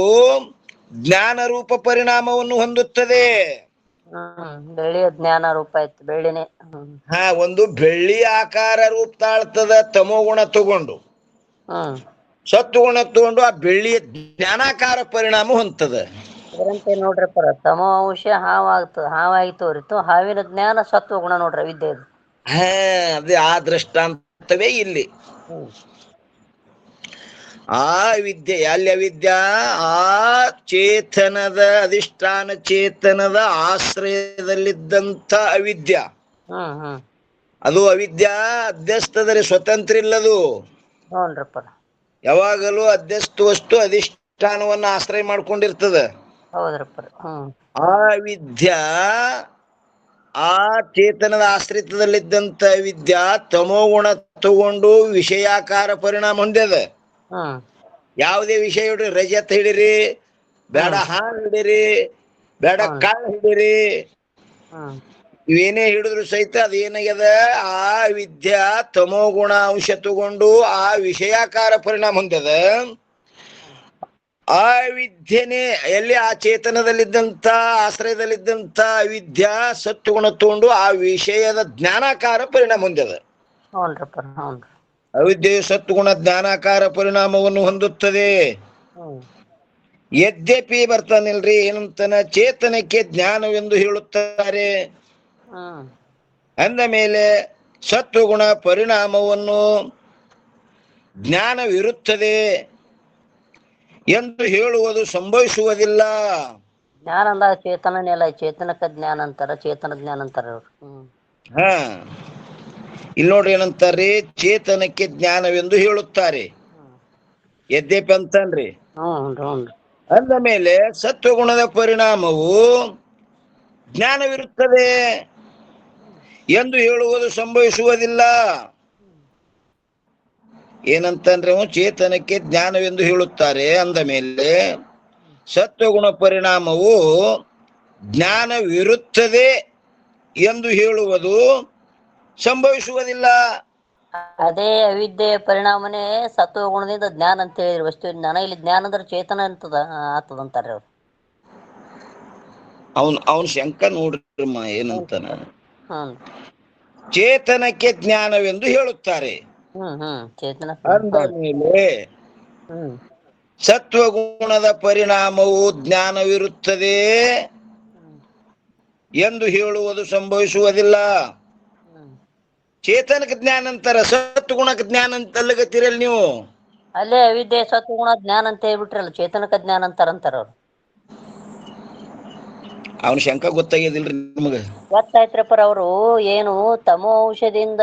ಜ್ಞಾನ ರೂಪ ಪರಿಣಾಮವನ್ನು ಹೊಂದುತ್ತದೆ. ಬೆಳ್ಳಿಯ ಜ್ಞಾನ ರೂಪ ಆಯ್ತು ಬೆಳ್ಳಿನೇ. ಹಾ ಒಂದು ಬೆಳ್ಳಿ ಆಕಾರ ರೂಪ ತಾಳ್ತದ ತಮೋಗುಣ ತಗೊಂಡು. ಹ್ಮ್ ಸತ್ವಗುಣ ತಗೊಂಡು ಆ ಬೆಳ್ಳಿಯ ಜ್ಞಾನಾಕಾರ ಪರಿಣಾಮ ಹೊಂದ್ತದ. ಅದರಂತೆ ನೋಡ್ರಿಪ್ಪ ತಮೋ ಅಂಶ ಹಾವಾಗಿ ತೋರಿತು, ಹಾವಿನ ಜ್ಞಾನ ಸತ್ವ ಗುಣ ನೋಡ್ರಿ ವಿದ್ಯೆದು. ಹಾ ಅದೇ ಆ ದೃಷ್ಟಾಂತವೇ ಇಲ್ಲಿ. ಹ್ಮ್ ಆ ವಿದ್ಯೆ ಅಲ್ಲಿ ಅವಿದ್ಯಾ ಆ ಚೇತನದ ಅಧಿಷ್ಠಾನ ಚೇತನದ ಆಶ್ರಯದಲ್ಲಿದ್ದಂಥ ಅವಿದ್ಯಾ. ಹ್ಮ್ ಹ್ಮ್ ಅದು ಅವಿದ್ಯಾ ಅಧ್ಯಸ್ಥದರೆ ಸ್ವತಂತ್ರ ಇಲ್ಲದು. ಹ್ಞೂನ್ರಿಪ್ಪ. ಯಾವಾಗಲೂ ಅಧ್ಯಸ್ಥ ವಸ್ತು ಅಧಿಷ್ಠಾನವನ್ನು ಆಶ್ರಯ ಮಾಡ್ಕೊಂಡಿರ್ತದ. ಹೌದ್ರಪ್ಪ. ಆ ವಿದ್ಯಾ ಆ ಚೇತನದ ಆಶ್ರಿತದಲ್ಲಿದ್ದಂತ ವಿದ್ಯಾ ತಮೋಗುಣ ತಗೊಂಡು ವಿಷಯಾಕಾರ ಪರಿಣಾಮ ಹೊಂದ್ಯದ. ಹ್ಮ್ ಯಾವುದೇ ವಿಷಯ ಹಿಡ್ರಿ, ರಜತ್ ಹಿಡಿರಿ, ಬೇಡ ಹಾಲು ಹಿಡಿರಿ, ಬೇಡ ಕಾಳು ಹಿಡಿರಿ, ಹ್ಮ್ ಇವೇನೇ ಹಿಡಿದ್ರು ಸಹಿತ ಅದೇನಾಗ್ಯದ ಆ ವಿದ್ಯಾ ತಮೋಗುಣ ಅಂಶ ತಗೊಂಡು ಆ ವಿಷಯಾಕಾರ ಪರಿಣಾಮ ಹೊಂದ್ಯದ. ಆ ವಿದ್ಯೆನೇ ಎಲ್ಲಿ ಆ ಚೇತನದಲ್ಲಿದ್ದಂತ ಆಶ್ರಯದಲ್ಲಿದ್ದಂತ ವಿದ್ಯಾ ಸತ್ವಗುಣ ತಗೊಂಡು ಆ ವಿಷಯದ ಜ್ಞಾನಾಕಾರ ಪರಿಣಾಮ ಹೊಂದ್ಯದ. ಹ್ಞೂನ್ರಿಪ್ಪ. ಹ್ಞೂನ್ರಿ. ಅವಿದ್ಯೆಯು ಸತ್ವಗುಣ ಜ್ಞಾನಾಕಾರ ಪರಿಣಾಮವನ್ನು ಹೊಂದುತ್ತದೆ. ಯದ್ಯಪಿ ಬರ್ತಾನಿಲ್ರಿ ಏನಂತಾನ ಚೇತನಕ್ಕೆ ಜ್ಞಾನವೆಂದು ಹೇಳುತ್ತಾರೆ. ಅಂದ ಮೇಲೆ ಸತ್ವಗುಣ ಪರಿಣಾಮವನ್ನು ಜ್ಞಾನವಿರುತ್ತದೆ ಎಂದು ಹೇಳುವುದು ಸಂಭವಿಸುವುದಿಲ್ಲ. ಜ್ಞಾನ ಅಂದಾಗ ಚೇತನನೇ ಅಲ್ಲ, ಚೇತನಕ್ಕ ಜ್ಞಾನ ಅಂತಾರ, ಚೇತನ ಜ್ಞಾನ ಅಂತಾರ ಅವ್ರು. ಹಾ ಇಲ್ಲಿ ನೋಡ್ರಿ ಏನಂತಾರ್ರಿ, ಚೇತನಕ್ಕೆ ಜ್ಞಾನವೆಂದು ಹೇಳುತ್ತಾರೆ. ಯದ್ಯಪಿ ಅಂತನ್ರಿ. ಅಂದ ಮೇಲೆ ಸತ್ವಗುಣದ ಪರಿಣಾಮವು ಜ್ಞಾನವಿರುತ್ತದೆ ಎಂದು ಹೇಳುವುದು ಸಂಭವಿಸುವುದಿಲ್ಲ. ಏನಂತಂದ್ರೆ ಚೇತನಕ್ಕೆ ಜ್ಞಾನವೆಂದು ಹೇಳುತ್ತಾರೆ ಅಂದ ಮೇಲೆ ಸತ್ವಗುಣ ಪರಿಣಾಮವು ಜ್ಞಾನವಿರುತ್ತದೆ ಎಂದು ಹೇಳುವುದು ಸಂಭವಿಸುವುದಿಲ್ಲ. ಅದೇ ಅವಿದ್ಯೆಯ ಪರಿಣಾಮನೇ ಸತ್ವ ಗುಣದಿಂದ ಜ್ಞಾನ ಅಂತ ಹೇಳಿರಿ. ವಸ್ತು ಜ್ಞಾನ, ಇಲ್ಲಿ ಜ್ಞಾನ ಅಂದ್ರೆ ಚೇತನ ಅಂತದ ಆತದಂತಾರೆ ಅವ್ರು. ಅವನ್ ಶಂಕ ನೋಡ್ರಮ್ಮ ಏನಂತಾನ, ಹ್ಮ್ ಚೇತನಕ್ಕೆ ಜ್ಞಾನವೆಂದು ಹೇಳುತ್ತಾರೆ. ಚೇತನ ಅಂದ ಮೇಲೆ ಸತ್ವಗುಣದ ಪರಿಣಾಮವು ಜ್ಞಾನವಿರುತ್ತದೆ ಎಂದು ಹೇಳುವುದು ಸಂಭವಿಸುವುದಿಲ್ಲ. ಚೇತನಕ್ಕೆ ಜ್ಞಾನ ಅಂತಾರ, ಸತ್ವಗುಣಕ್ಕೆ ಜ್ಞಾನ ಅಂತಲ್ಲಗತ್ತೀರಲ್ ನೀವು. ಅಲ್ಲೇ ಅವಿದ್ಯೆ ಸತ್ವಗುಣ ಜ್ಞಾನ ಅಂತ ಹೇಳ್ಬಿಟ್ರಲ್ಲ, ಚೇತನಕ ಜ್ಞಾನ ಅಂತಾರಂತಾರ ಅವ್ರು. ಅವನ ಶಂಕ ಗೊತ್ತಾಗ್ಯದಿಲ್ರಿ ನಿಮಗ? ಗೊತ್ತಾಯ್ತ್ರಪ್ಪರ. ಅವರು ಏನು ತಮೋ ಅಂಶದಿಂದ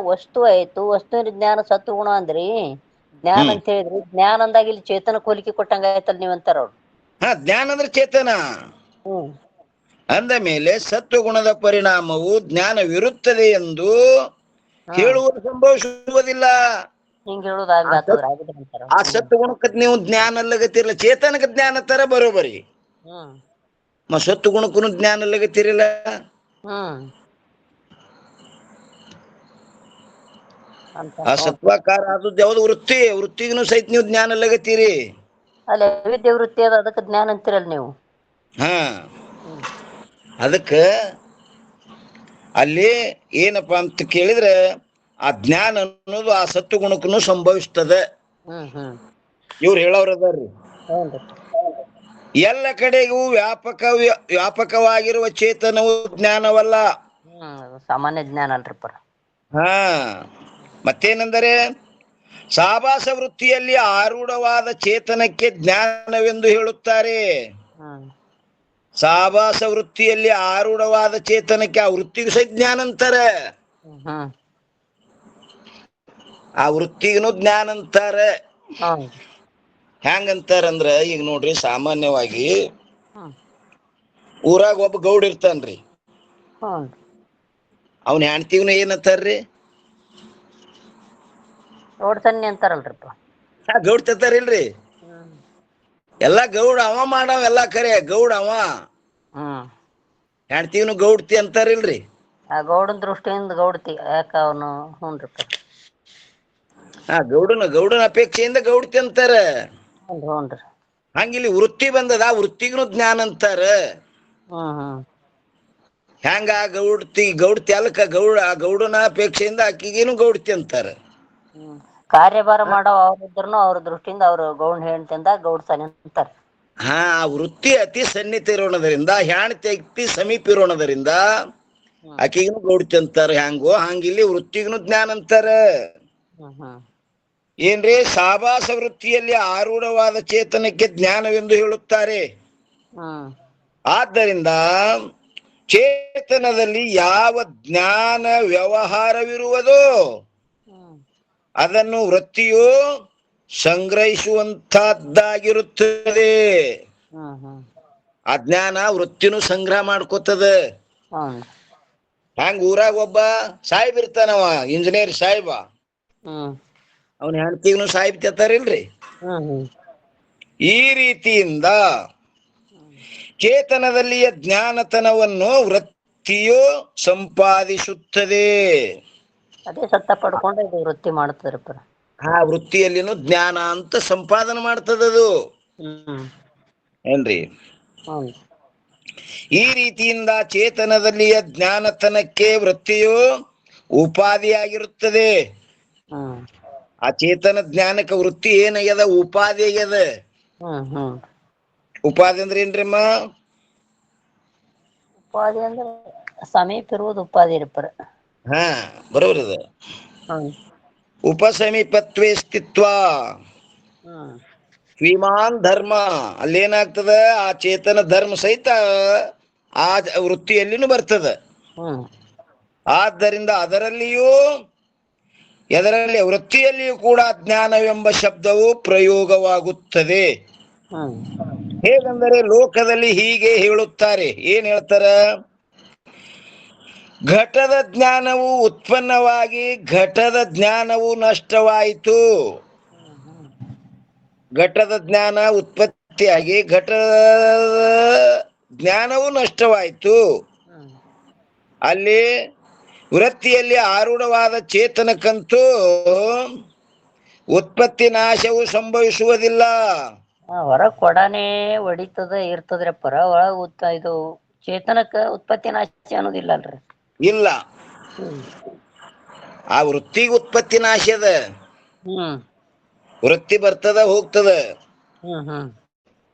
ವಸ್ತು ಆಯ್ತು, ವಸ್ತುವಿನ ಜ್ಞಾನ ಸತ್ವಗುಣ ಅಂದ್ರಿ, ಜ್ಞಾನ ಅಂತ ಹೇಳಿದ್ರಿ. ಜ್ಞಾನ ಅಂದಾಗ ಇಲ್ಲಿ ಚೇತನ ಹೋಲಿಕೆ ಕೊಟ್ಟಂಗ ಆಯ್ತಲ್ಲ ನೀವಂತಾರ ಅವ್ರು. ಹಾ ಜ್ಞಾನ ಅಂದ್ರೆ ಚೇತನ. ಅಂದ ಮೇಲೆ ಸತ್ವಗುಣದ ಪರಿಣಾಮವು ಜ್ಞಾನವಿರುತ್ತದೆ ಎಂದು ಹೇಳುವುದು ಸಂಭವಿಸುವುದಿಲ್ಲ. ಹಿಂಗ ಹೇಳುದಾಗ್ಲಾತದ್ರ. ಆ ಸತ್ವಗುಣಕ್ಕೆ ನೀವು ಜ್ಞಾನ ಅಲ್ಲಗತ್ತಿರಲ್ಲ, ಚೇತನಕ್ಕೆ ಜ್ಞಾನ ತರ ಬರೋಬರಿ. ಸತ್ವಗುಣಕ್ಕೂ ಜ್ಞಾನ ಅಲ್ಲಗತ್ತಿರಲ್ಲ. ಆ ಸತ್ವಾಕಾರ ಆದದ್ದು ಯಾವ್ದು ವೃತ್ತಿ, ವೃತ್ತಿಗೂ ಸಹಿತ ನೀವು ಜ್ಞಾನ ಅಲ್ಲಗತ್ತೀರಿ. ಅಲ್ಲ ವಿದ್ಯೆ ವೃತ್ತಿ ಅದ, ಅದಕ್ಕೆ ಜ್ಞಾನ ಅಂತಿರಲ್ಲ ನೀವು. ಹಾ ಅದಕ್ಕ ಅಲ್ಲಿ ಏನಪ್ಪಾ ಅಂತ ಕೇಳಿದ್ರೆ, ಆ ಜ್ಞಾನ ಅನ್ನೋದು ಆ ಸತ್ವಗುಣಕ್ಕೂ ಸಂಭವಿಸ್ತದೆ. ಇವ್ರು ಹೇಳೋರದಾರ್ರಿ. ಎಲ್ಲ ಕಡೆಗೂ ವ್ಯಾಪಕವಾಗಿರುವ ಚೇತನವು ಜ್ಞಾನವಲ್ಲ. ಸಾಮಾನ್ಯ ಜ್ಞಾನ ಅಲ್ರಿಪ್ಪ. ಹಾ ಮತ್ತೇನೆಂದರೆ ಸಾಭಾಸ ವೃತ್ತಿಯಲ್ಲಿ ಆರೂಢವಾದ ಚೇತನಕ್ಕೆ ಜ್ಞಾನವೆಂದು ಹೇಳುತ್ತಾರೆ. ಸಾಭಾಸ ವೃತ್ತಿಯಲ್ಲಿ ಆರೂಢವಾದ ಚೇತನಕ್ಕೆ ಆ ವೃತ್ತಿಗೂ ಸಹ ಜ್ಞಾನ ಅಂತಾರೆ. ಆ ವೃತ್ತಿಗೂ ಜ್ಞಾನ ಅಂತಾರೆ. ಹೆಂಗಂತಾರಂದ್ರ ಈಗ ನೋಡ್ರಿ, ಸಾಮಾನ್ಯವಾಗಿ ಹ್ಮ್ ಊರಾಗ ಒಬ್ಬ ಗೌಡ್ ಇರ್ತಾನ್ರಿ. ಹ್ಞೂ ಅವ್ನ ಹೆಣ್ತಿವ್ನ ಏನಂತಾರ್ರಿ? ನೋಡ್ತಾನೆ ಅಂತಾರಲ್ರಿಪ್ಪ. ಗೌಡ್ ತತ್ತಾರಿಲ್ರಿ. ಹ್ಮ್ ಎಲ್ಲಾ ಗೌಡ ಅವ ಮಾಡವ, ಎಲ್ಲಾ ಖರೆ ಗೌಡ ಅವ. ಹ್ಮ್ ಹೆಣ್ತಿವ್ನು ಗೌಡ್ತಿ ಅಂತಾರಿಲ್ರಿ. ಆ ಗೌಡನ ದೃಷ್ಟಿಯಿಂದ ಗೌಡ್ತಿ ಯಾಕ ಅವನು. ಹ್ಞೂನ್ರಿಪ್ಪ. ಗೌಡನ ಅಪೇಕ್ಷೆಯಿಂದ ಗೌಡ್ತಿ ಅಂತಾರ. ಹ್ಞೂನ್ರಿ. ಹಂಗಿಲ್ಲಿ ವೃತ್ತಿ ಬಂದದ, ವೃತ್ತಿಗೂ ಜ್ಞಾನ ಅಂತಾರ. ಹ್ಮ್ ಹೆಂಗ ಗೌಡ್ತಿ ಅಲ್ಕ ಗೌಡನ ಅಪೇಕ್ಷೆಯಿಂದ ಅಕ್ಕಿಗೇನು ಗೌಡ್ತಿ ಅಂತಾರ. ಕಾರ್ಯಭಾರ ಮಾಡೋ ಅವ್ರಿದ್ರುನು ಅವ್ರ ದೃಷ್ಟಿಯಿಂದ ಅವ್ರು ಗೌಡ್ ಹೆಣ್ತಿಂದ ಗೌಡ್ ಸನಿ ಅಂತಾರ. ವೃತ್ತಿ ಅತಿ ಸನ್ನಿಹಿತ ಇರೋಣದರಿಂದ, ಹೆಣ್ತಿ ಅತಿ ಸಮೀಪ ಇರೋಣದರಿಂದ ಹ್ಮ್ ಆಕಿಗೂ ಗೌಡ್ತಿ ಅಂತಾರ. ಹೆಂಗೋ ಹಂಗಿಲ್ಲಿ ವೃತ್ತಿಗೂ ಜ್ಞಾನ ಅಂತಾರ. ಹ್ಮ್ ಏನ್ರಿ, ಸಾವಾಸ ವೃತ್ತಿಯಲ್ಲಿ ಆರೂಢವಾದ ಚೇತನಕ್ಕೆ ಜ್ಞಾನವೆಂದು ಹೇಳುತ್ತಾರೆ. ಹ್ಮ್ ಆದ್ದರಿಂದ ಚೇತನದಲ್ಲಿ ಯಾವ ಜ್ಞಾನ ವ್ಯವಹಾರವಿರುವುದೋ ಹ್ಮ್ ಅದನ್ನು ವೃತ್ತಿಯು ಸಂಗ್ರಹಿಸುವಂತಹದ್ದಾಗಿರುತ್ತದೆ. ಹ್ಮ್ ಹ್ಮ್ ಅಜ್ಞಾನ ವೃತ್ತಿನೂ ಸಂಗ್ರಹ ಮಾಡ್ಕೋತದ. ಹ್ಮ್ ಹಂಗ ಊರಾಗ ಒಬ್ಬ ಸಾಹೇಬ್ ಇರ್ತಾನವ, ಇಂಜಿನಿಯರ್ ಸಾಹೇಬ. ಹ್ಮ್ ಅವನ ಹೆಣ್ತಿಗ್ನು ಸಾಹೇಬ್ ತತ್ತಾರಿಲ್ರಿ. ಹ್ಮ್ ಹ್ಮ್ ಈ ರೀತಿಯಿಂದ ಚೇತನದಲ್ಲಿಯ ಜ್ಞಾನತನವನ್ನು ವೃತ್ತಿಯು ಸಂಪಾದಿಸುತ್ತದೆ. ಅದೇ ಸತ್ತ ಪಡ್ಕೊಂಡು ಇದು ವೃತ್ತಿ ಮಾಡ್ತಾರಪ್ಪ. ಆ ವೃತ್ತಿಯಲ್ಲಿನೂ ಜ್ಞಾನ ಅಂತ ಸಂಪಾದನೆ ಮಾಡ್ತದದು. ಹ್ಮ್ ಏನ್ರಿ? ಹ್ಮ್ ಈ ರೀತಿಯಿಂದ ಚೇತನದಲ್ಲಿಯ ಜ್ಞಾನತನಕ್ಕೆ ವೃತ್ತಿಯು ಉಪಾಧಿಯಾಗಿರುತ್ತದೆ. ಹ್ಮ್ ಆ ಚೇತನ ಜ್ಞಾನಕ್ಕೆ ವೃತ್ತಿ ಏನಾಗ್ಯದ? ಉಪಾಧಿ ಆಗ್ಯದ. ಹ್ಮ್ ಹ್ಮ್ ಉಪಾಧಿ ಅಂದ್ರೆ ಏನ್ರಿಮ್ಮ? ಉಪಾಧಿ ಅಂದ್ರೆ ಸಮೀಪ ಇರುವುದು ಉಪಾಧಿ ಇರ್ಪರ. ಬರೋಬರದ. ಹ್ಮ್ ಉಪಸಮೀಪತ್ವೇ ಸ್ಥಿತ್ವ ಹ್ಮ್ ಶ್ರೀಮಾನ್ ಧರ್ಮ. ಅಲ್ಲೇನಾಗ್ತದ? ಆ ಚೇತನ ಧರ್ಮ ಸಹಿತ ಆ ವೃತ್ತಿಯಲ್ಲಿನೂ ಬರ್ತದ. ಹ್ಮ್ ಆದ್ದರಿಂದ ಎದರಲ್ಲಿ ವೃತ್ತಿಯಲ್ಲಿಯೂ ಕೂಡ ಜ್ಞಾನವೆಂಬ ಶಬ್ದವು ಪ್ರಯೋಗವಾಗುತ್ತದೆ. ಹ್ಮ್ ಹೇಗೆಂದರೆ ಲೋಕದಲ್ಲಿ ಹೀಗೆ ಹೇಳುತ್ತಾರೆ. ಏನ್ ಹೇಳ್ತಾರ? ಘಟದ ಜ್ಞಾನವು ಉತ್ಪನ್ನವಾಗಿ ಘಟದ ಜ್ಞಾನವು ನಷ್ಟವಾಯಿತು. ಘಟದ ಜ್ಞಾನ ಉತ್ಪತ್ತಿಯಾಗಿ ಘಟದ ಜ್ಞಾನವು ನಷ್ಟವಾಯಿತು. ಹ್ಮ್ ಅಲ್ಲಿ ವೃತ್ತಿಯಲ್ಲಿ ಆರೂಢವಾದ ಚೇತನಕ್ಕಂತೂ ಉತ್ಪತ್ತಿ ನಾಶವು ಸಂಭವಿಸುವುದಿಲ್ಲ. ಹೊರಗ್ ಕೊಡಾನೇ ಹೊಡಿತದ ಇರ್ತದ್ರಪ್ಪರ. ಒಳಗ ಇದು ಚೇತನಕ್ಕ ಉತ್ಪತ್ತಿ ನಾಶ ಅನ್ನೋದಿಲ್ಲಲ್ರಿ. ಇಲ್ಲ, ಹ್ಮ್ ಆ ವೃತ್ತಿಗೆ ಉತ್ಪತ್ತಿ ನಾಶ ಅದ. ಹ್ಮ್ ವೃತ್ತಿ ಬರ್ತದ ಹೋಗ್ತದ. ಹ್ಮ್ ಹ್ಮ್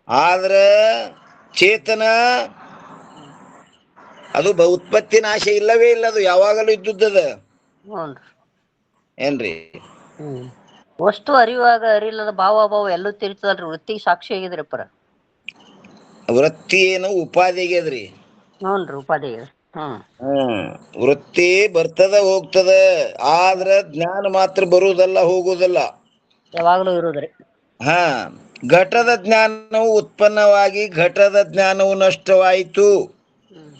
ಆದ್ರ ಚೇತನ ಅದು ಉತ್ಪತ್ತಿ ನಾಶ ಇಲ್ಲವೇ ಇಲ್ಲ. ಅದು ಯಾವಾಗಲೂ ಇದ್ದುದ್ದದ. ಹ್ಞೂನ್ರಿ. ಏನ್ರಿ? ಹ್ಮ್ ವಸ್ತು ಅರಿವಾಗ ಅರಿಲ್ಲದ ಭಾವ ಎಲ್ಲೂ ತಿರ್ತದಲ್ರಿ. ವೃತ್ತಿಗೆ ಸಾಕ್ಷಿ ಆಗಿದ್ರಪ್ಪರ. ವೃತ್ತಿ ಏನು ಉಪಾಧಿ ಆಗ್ಯದ್ರಿ. ಹ್ಞೂನ್ರಿ, ಉಪಾಧಿ. ವೃತ್ತಿ ಬರ್ತದ ಹೋಗ್ತದ. ಆದ್ರ ಜ್ಞಾನ ಮಾತ್ರ ಬರುವುದಲ್ಲ, ಹೋಗುವುದಲ್ಲ. ಯಾವಾಗ್ಲೂ ಇರುದ್ರಿ. ಘಟದ ಜ್ಞಾನವು ಉತ್ಪನ್ನವಾಗಿ ಘಟದ ಜ್ಞಾನವು ನಷ್ಟವಾಯಿತು. ಹ್ಮ್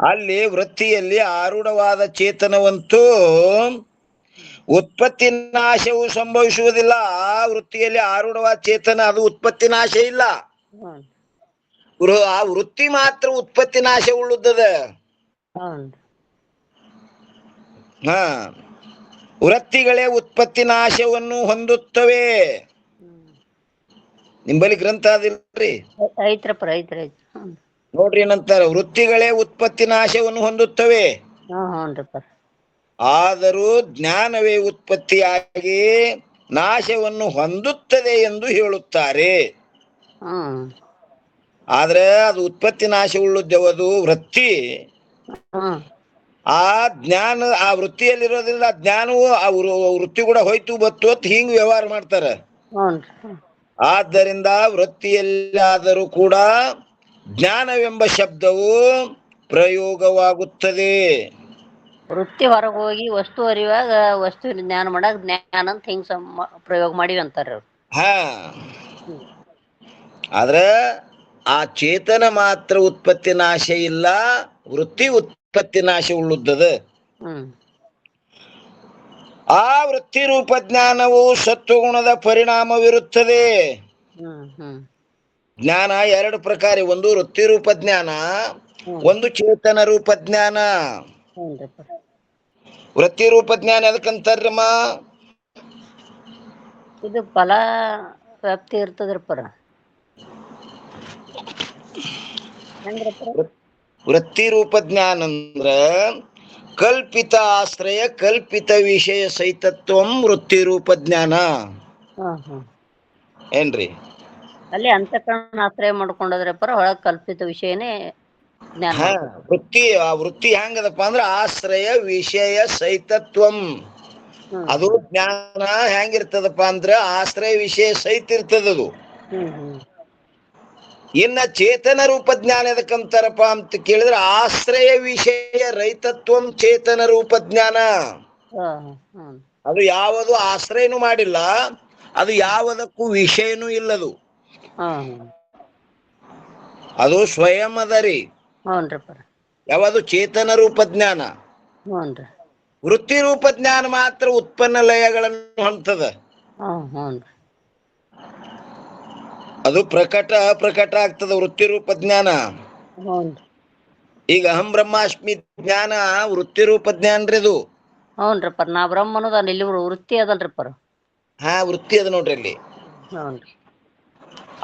ಅಲ್ಲಿ ವೃತ್ತಿಯಲ್ಲಿ ಆರೂಢವಾದ ಚೇತನವಂತೂ ಉತ್ಪತ್ತಿ ನಾಶವು ಸಂಭವಿಸುವುದಿಲ್ಲ. ಆ ವೃತ್ತಿಯಲ್ಲಿ ಆರೂಢವಾದ ಚೇತನ ಅದು ಉತ್ಪತ್ತಿ ನಾಶ ಇಲ್ಲ. ಹ್ಮ್ ಆ ವೃತ್ತಿ ಮಾತ್ರ ಉತ್ಪತ್ತಿ ನಾಶ ಉಳ್ಳುತ್ತದೆ. ವೃತ್ತಿಗಳೇ ಉತ್ಪತ್ತಿ ನಾಶವನ್ನು ಹೊಂದುತ್ತವೆ. ನಿಂಬಲ್ಲಿ ಗ್ರಂಥ ಅದಿಲ್ರಿ? ಐತ್ರಪ್ಪ, ಐತ್ರಿ. ನೋಡ್ರಿ ಏನಂತಾರ? ವೃತ್ತಿಗಳೇ ಉತ್ಪತ್ತಿ ನಾಶವನ್ನು ಹೊಂದುತ್ತವೆ. ಆದರೂ ಜ್ಞಾನವೇ ಉತ್ಪತ್ತಿಯಾಗಿ ನಾಶವನ್ನು ಹೊಂದುತ್ತದೆ ಎಂದು ಹೇಳುತ್ತಾರೆ. ಆದ್ರೆ ಅದು ಉತ್ಪತ್ತಿ ನಾಶ ಉಳ್ಳುದ್ಯಾವುದು? ವೃತ್ತಿ. ಆ ಜ್ಞಾನ ಆ ವೃತ್ತಿಯಲ್ಲಿರೋದ್ರಿಂದ ಆ ಜ್ಞಾನವು ಆ ವೃತ್ತಿ ಕೂಡ ಹೋಯ್ತು ಬತ್ತು ಅಂತ ಹಿಂಗ್ ವ್ಯವಹಾರ ಮಾಡ್ತಾರ. ಆದ್ದರಿಂದ ವೃತ್ತಿಯಲ್ಲಾದರೂ ಕೂಡ ಜ್ಞಾನವೆಂಬ ಶಬ್ದವು ಪ್ರಯೋಗವಾಗುತ್ತದೆ. ವೃತ್ತಿ ಹೊರಗೆ ಹೋಗಿ ವಸ್ತು ಅರಿವಾಗ ವಸ್ತು ಜ್ಞಾನ ಮಾಡಾಕ ಜ್ಞಾನ ಅಂತ ಹಿಂಗ್ ಪ್ರಯೋಗ ಮಾಡಿವಿ ಅಂತಾರ. ಆದ್ರ ಆ ಚೇತನ ಮಾತ್ರ ಉತ್ಪತ್ತಿ ನಾಶ ಇಲ್ಲ, ವೃತ್ತಿ ಉತ್ಪತ್ತಿ ನಾಶ ಉಳ್ಳುದ್ದದ. ಹ್ಮ್ ಆ ವೃತ್ತಿ ರೂಪ ಜ್ಞಾನವು ಸತ್ವಗುಣದ ಪರಿಣಾಮವಿರುತ್ತದೆ. ಹ್ಮ್ ಹ್ಮ್ ಜ್ಞಾನ ಎರಡು ಪ್ರಕಾರ, ಒಂದು ವೃತ್ತಿ ರೂಪ ಜ್ಞಾನ, ಹ್ಮ್ ಒಂದು ಚೇತನ ರೂಪ ಜ್ಞಾನ. ಹ್ಞೂನ್ರಿಪ್ಪ. ವೃತ್ತಿ ರೂಪ ಜ್ಞಾನ ಎದಕ್ಕಂತಾರ್ರಮ್ಮ? ಇದು ಫಲ ವ್ಯಾಪ್ತಿ ಇರ್ತದ್ರಿಪ್ಪರ. ಹೆಂಗ್ರಿಪ್ಪರ? ವೃತ್ತಿ ರೂಪ ಜ್ಞಾನ ಅಂದ್ರ ಕಲ್ಪಿತ ಆಶ್ರಯ ಕಲ್ಪಿತ ವಿಷಯ ಸಹಿತತ್ವಂ ವೃತ್ತಿ ರೂಪ ಜ್ಞಾನ. ಹ್ಮ್ ಏನ್ರಿ? ಅಲ್ಲಿ ಅಂತಃಕರಣ ಆಶ್ರಯ ಮಾಡ್ಕೊಂಡದ್ರಪ್ಪರ, ಒಳಗ್ ಕಲ್ಪಿತ ವಿಷಯನೇ ಜ್ಞಾನ ಹಾ, ಮಾಡ್ಕೊತ. ಆ ವೃತ್ತಿ ಹೆಂಗದಪ್ಪ ಅಂದ್ರ ಆಶ್ರಯ ವಿಷಯ ಸಹಿತತ್ವಂ. ಹ್ಮ್ ಅದು ಜ್ಞಾನ ಹೆಂಗಿರ್ತದಪ್ಪ ಅಂದ್ರ ಆಶ್ರಯ ವಿಷಯ ಸಹಿತ ಇರ್ತದದು. ಹ್ಮ್ ಇನ್ನ ಚೇತನ ರೂಪ ಜ್ಞಾನ ಎದಕ್ಕಂತಾರಪ್ಪ ಅಂತ ಕೇಳಿದ್ರೆ ಆಶ್ರಯ ವಿಷಯ ರಹಿತತ್ವಂ ಚೇತನ ರೂಪ ಜ್ಞಾನ. ಹ್ಮ್ ಅದು ಯಾವುದು ಆಶ್ರಯನೂ ಮಾಡಿಲ್ಲ, ಅದು ಯಾವುದಕ್ಕೂ ವಿಷಯನೂ ಇಲ್ಲದು. ಹ್ಮ್ ಅದು ಸ್ವಯಂ ಅದರಿ. ಹ್ಞೂನ್ರಿಪ್ಪರ. ಯಾವುದು ಚೇತನ ರೂಪ ಜ್ಞಾನ. ಹ್ಞೂನ್ರಿ. ವೃತ್ತಿ ರೂಪ ಜ್ಞಾನ ಮಾತ್ರ ಉತ್ಪನ್ನ ಲಯಗಳನ್ನು ಹೊಂದದ. ಹ್ಞೂನ್ರಿ. ಅದು ಪ್ರಕಟ ಅಪ್ರಕಟ ಆಗ್ತದ ವೃತ್ತಿ ರೂಪ ಜ್ಞಾನ. ಹ್ಞೂನ್ರಿ. ಈಗ ಅಹಂ ಬ್ರಹ್ಮಾಸ್ಮಿ ಜ್ಞಾನ ವೃತ್ತಿ ರೂಪ ಜ್ಞಾನ ರೀ ಅದು. ಹ್ಞೂನ್ರಿಪ್ಪರ. ನಾ ಬ್ರಹ್ಮ ಅನ್ನೋದು ಇಲ್ಲಿ ವೃತ್ತಿ ಅದಲ್ರಿಪ್ಪರ. ಹಾ, ವೃತ್ತಿ ಅದ ನೋಡ್ರಿ ಅಲ್ಲಿ. ಹ್ಞೂನ್ರಿ.